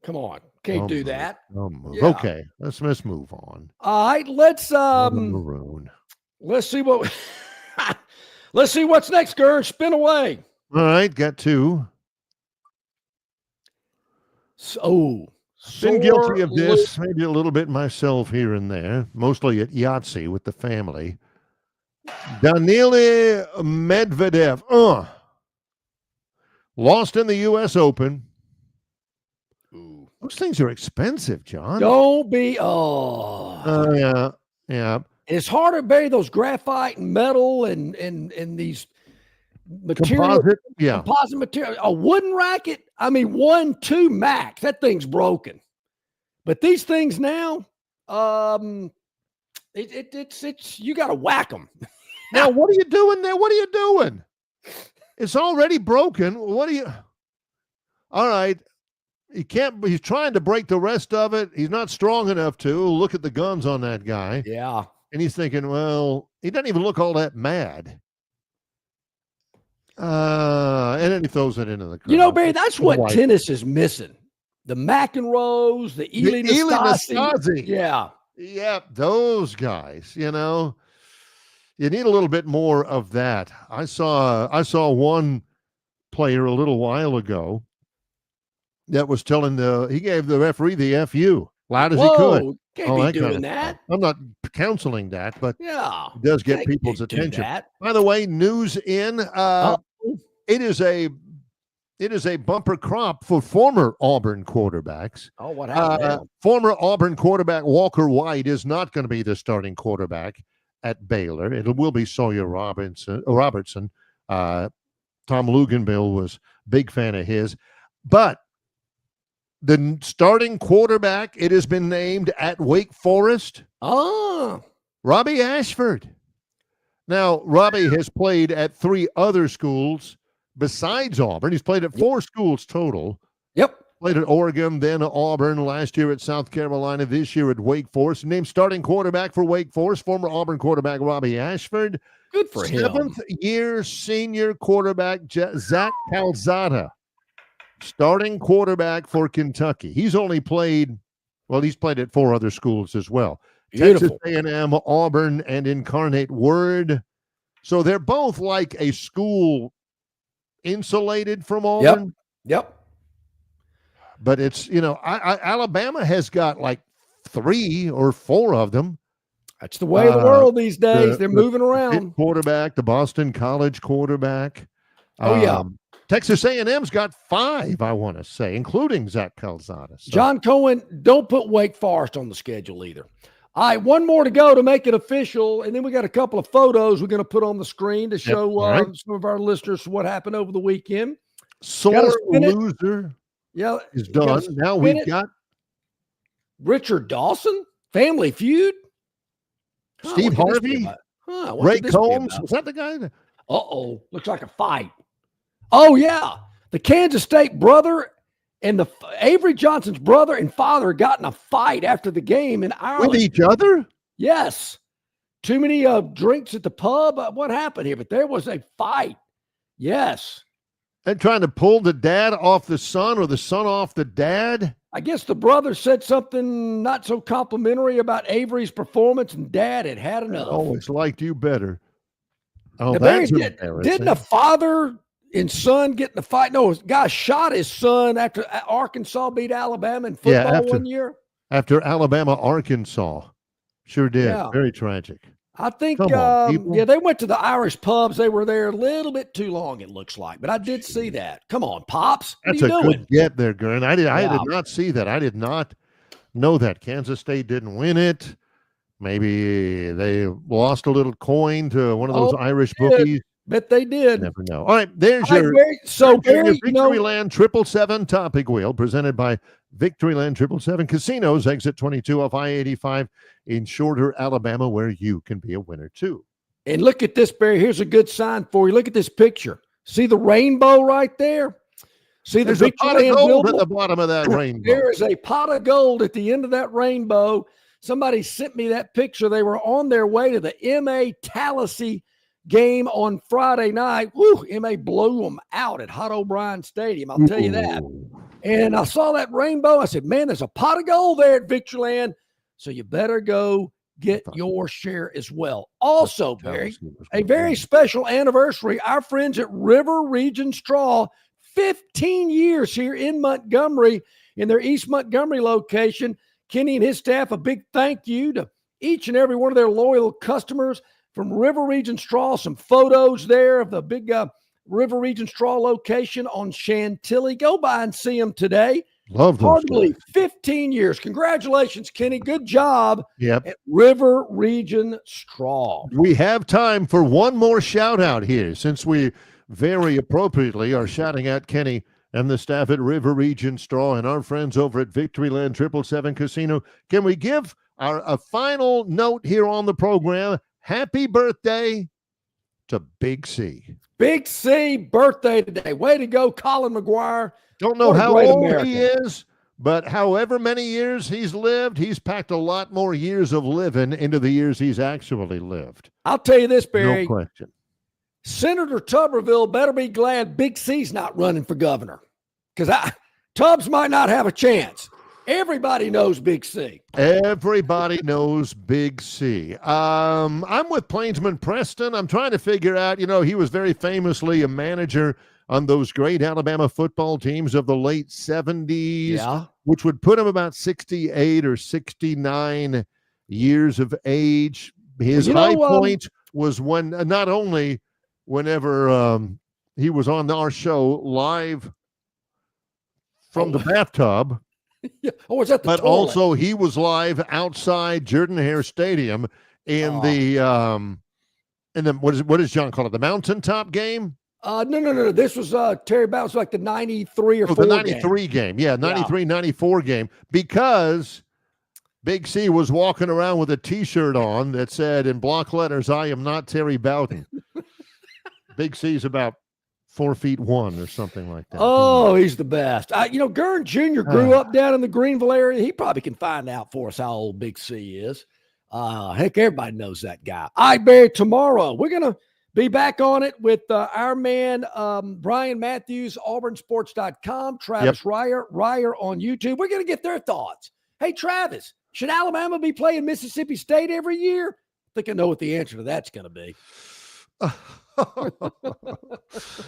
Come on. Can't do that. Yeah. Okay. Let's move on. All right. Let's see what let's see what's next, Gurn. Spin away. All right, got two. Been guilty of this, maybe a little bit myself here and there, mostly at Yahtzee with the family. Danily Medvedev, lost in the U.S. Open. Ooh. Those things are expensive, John. Don't be. Yeah. It's hard to bury those graphite and metal and these material. Composite material. A wooden racket. I mean, 1-2 max. That thing's broken. But these things now, It's you got to whack them. Now, what are you doing there? What are you doing? It's already broken. What are you? All right. He can't. He's trying to break the rest of it. He's not strong enough to. Look at the guns on that guy. Yeah. And he's thinking, well, he doesn't even look all that mad. And then he throws it into the crowd. You know, Barry, that's what tennis is missing. The McEnroes, the Ely Nastase. Yeah. Yeah, those guys, you know. You need a little bit more of that. I saw one player a little while ago that was he gave the referee the FU loud as he could. Can't be doing that. I'm not counseling that, but yeah, it does get people's attention. By the way, news in it is a bumper crop for former Auburn quarterbacks. Oh, what happened? Former Auburn quarterback Walker White is not going to be the starting quarterback at Baylor. It will be Sawyer Robertson. Tom Lugenville was a big fan of his. But the starting quarterback, it has been named at Wake Forest. Oh. Robbie Ashford. Now, Robbie has played at 3 other schools besides Auburn. He's played at 4 schools total. Yep. Played at Oregon, then Auburn, last year at South Carolina, this year at Wake Forest. Named starting quarterback for Wake Forest, former Auburn quarterback Robbie Ashford. Good for him. 7th-year senior quarterback Zach Calzada, starting quarterback for Kentucky. He's played at 4 other schools as well. Beautiful. Texas A&M, Auburn, and Incarnate Word. So they're both like a school insulated from Auburn. Yep. But it's, Alabama has got like 3 or 4 of them. That's the way of the world these days. They're moving around. Quarterback, the Boston College quarterback. Oh, yeah. Texas A&M's got 5, I want to say, including Zach Calzada. So. John Cohen, don't put Wake Forest on the schedule either. All right, one more to go to make it official, and then we got a couple of photos we're going to put on the screen to show some of our listeners what happened over the weekend. Sore loser. Yeah, is done. Now we've got Richard Dawson, Family Feud, Steve Harvey, Ray Combs. Was that the guy? Looks like a fight. Oh yeah, the Kansas State brother and the Avery Johnson's brother and father got in a fight after the game in Ireland. With each other? Yes. Too many drinks at the pub. What happened here? But there was a fight. Yes. And trying to pull the dad off the son or the son off the dad? I guess the brother said something not so complimentary about Avery's performance, and dad had enough. I always liked you better. Oh, now, that's didn't the father and son get in the fight? No, a guy shot his son after Arkansas beat Alabama in football one year. After Alabama, Arkansas. Sure did. Yeah. Very tragic. I think, they went to the Irish pubs. They were there a little bit too long, it looks like. But I did see that. Come on, Pops. That's a good get there, Gurn. I did not see that. I did not know that. Kansas State didn't win it. Maybe they lost a little coin to one of those Irish bookies. Bet they did. Never know. All right, there's your Victoryland 777 Topic Wheel presented by Victoryland 777 Casinos, exit 22 off I-85 in Shorter, Alabama, where you can be a winner too. And look at this, Barry. Here's a good sign for you. Look at this picture. See the rainbow right there? See there's a pot of gold at the bottom of that rainbow. There is a pot of gold at the end of that rainbow. Somebody sent me that picture. They were on their way to the M.A. Tallahassee game on Friday night. Woo, MA blew them out at Hot O'Brien Stadium. I'll tell you that. And I saw that rainbow. I said, man, there's a pot of gold there at Victoryland. So you better go get your share as well. Also, Barry, a very special anniversary. Our friends at River Region Straw, 15 years here in Montgomery, in their East Montgomery location. Kenny and his staff, a big thank you to each and every one of their loyal customers from River Region Straw. Some photos there of the big River Region Straw location on Chantilly. Go by and see them today. Love those. Hardly 15 years. Congratulations, Kenny. Good job at River Region Straw. We have time for one more shout out here, since we very appropriately are shouting out Kenny and the staff at River Region Straw and our friends over at Victoryland 777 Casino. Can we give a final note here on the program? Happy birthday to Big C. Big C birthday today. Way to go, Colin McGuire. Don't know how old he is, but however many years he's lived, he's packed a lot more years of living into the years he's actually lived. I'll tell you this, Barry. No question. Senator Tuberville better be glad Big C's not running for governor, because Tubbs might not have a chance. Everybody knows Big C. Everybody knows Big C. I'm with Plainsman Preston. I'm trying to figure out, he was very famously a manager on those great Alabama football teams of the late 70s, which would put him about 68 or 69 years of age. His high point was when not only whenever he was on our show live from the bathtub, was that the but toilet? Also he was live outside Jordan-Hare Stadium in the what does John call it? The mountaintop game? No. This was Terry Bowers, like the 93 or 4 the 93 game. Yeah, 93, 94 game, because Big C was walking around with a T-shirt on that said in block letters, "I am not Terry Bowden." Big C's about 4'1" or something like that. Oh, he's the best. Gurn Jr. grew up down in the Greenville area. He probably can find out for us how old Big C is. Heck, everybody knows that guy. All right, Barry, tomorrow we're going to be back on it with our man, Brian Matthews, auburnsports.com, Travis Ryer on YouTube. We're going to get their thoughts. Hey, Travis, should Alabama be playing Mississippi State every year? I think I know what the answer to that's going to be.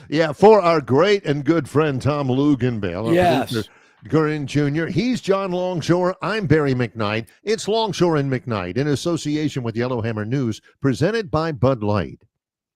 Yeah, for our great and good friend Tom Lugenville, yes, Gurren Jr. He's John Longshore. I'm Barry McKnight. It's Longshore and McKnight in association with Yellowhammer News, presented by Bud Light.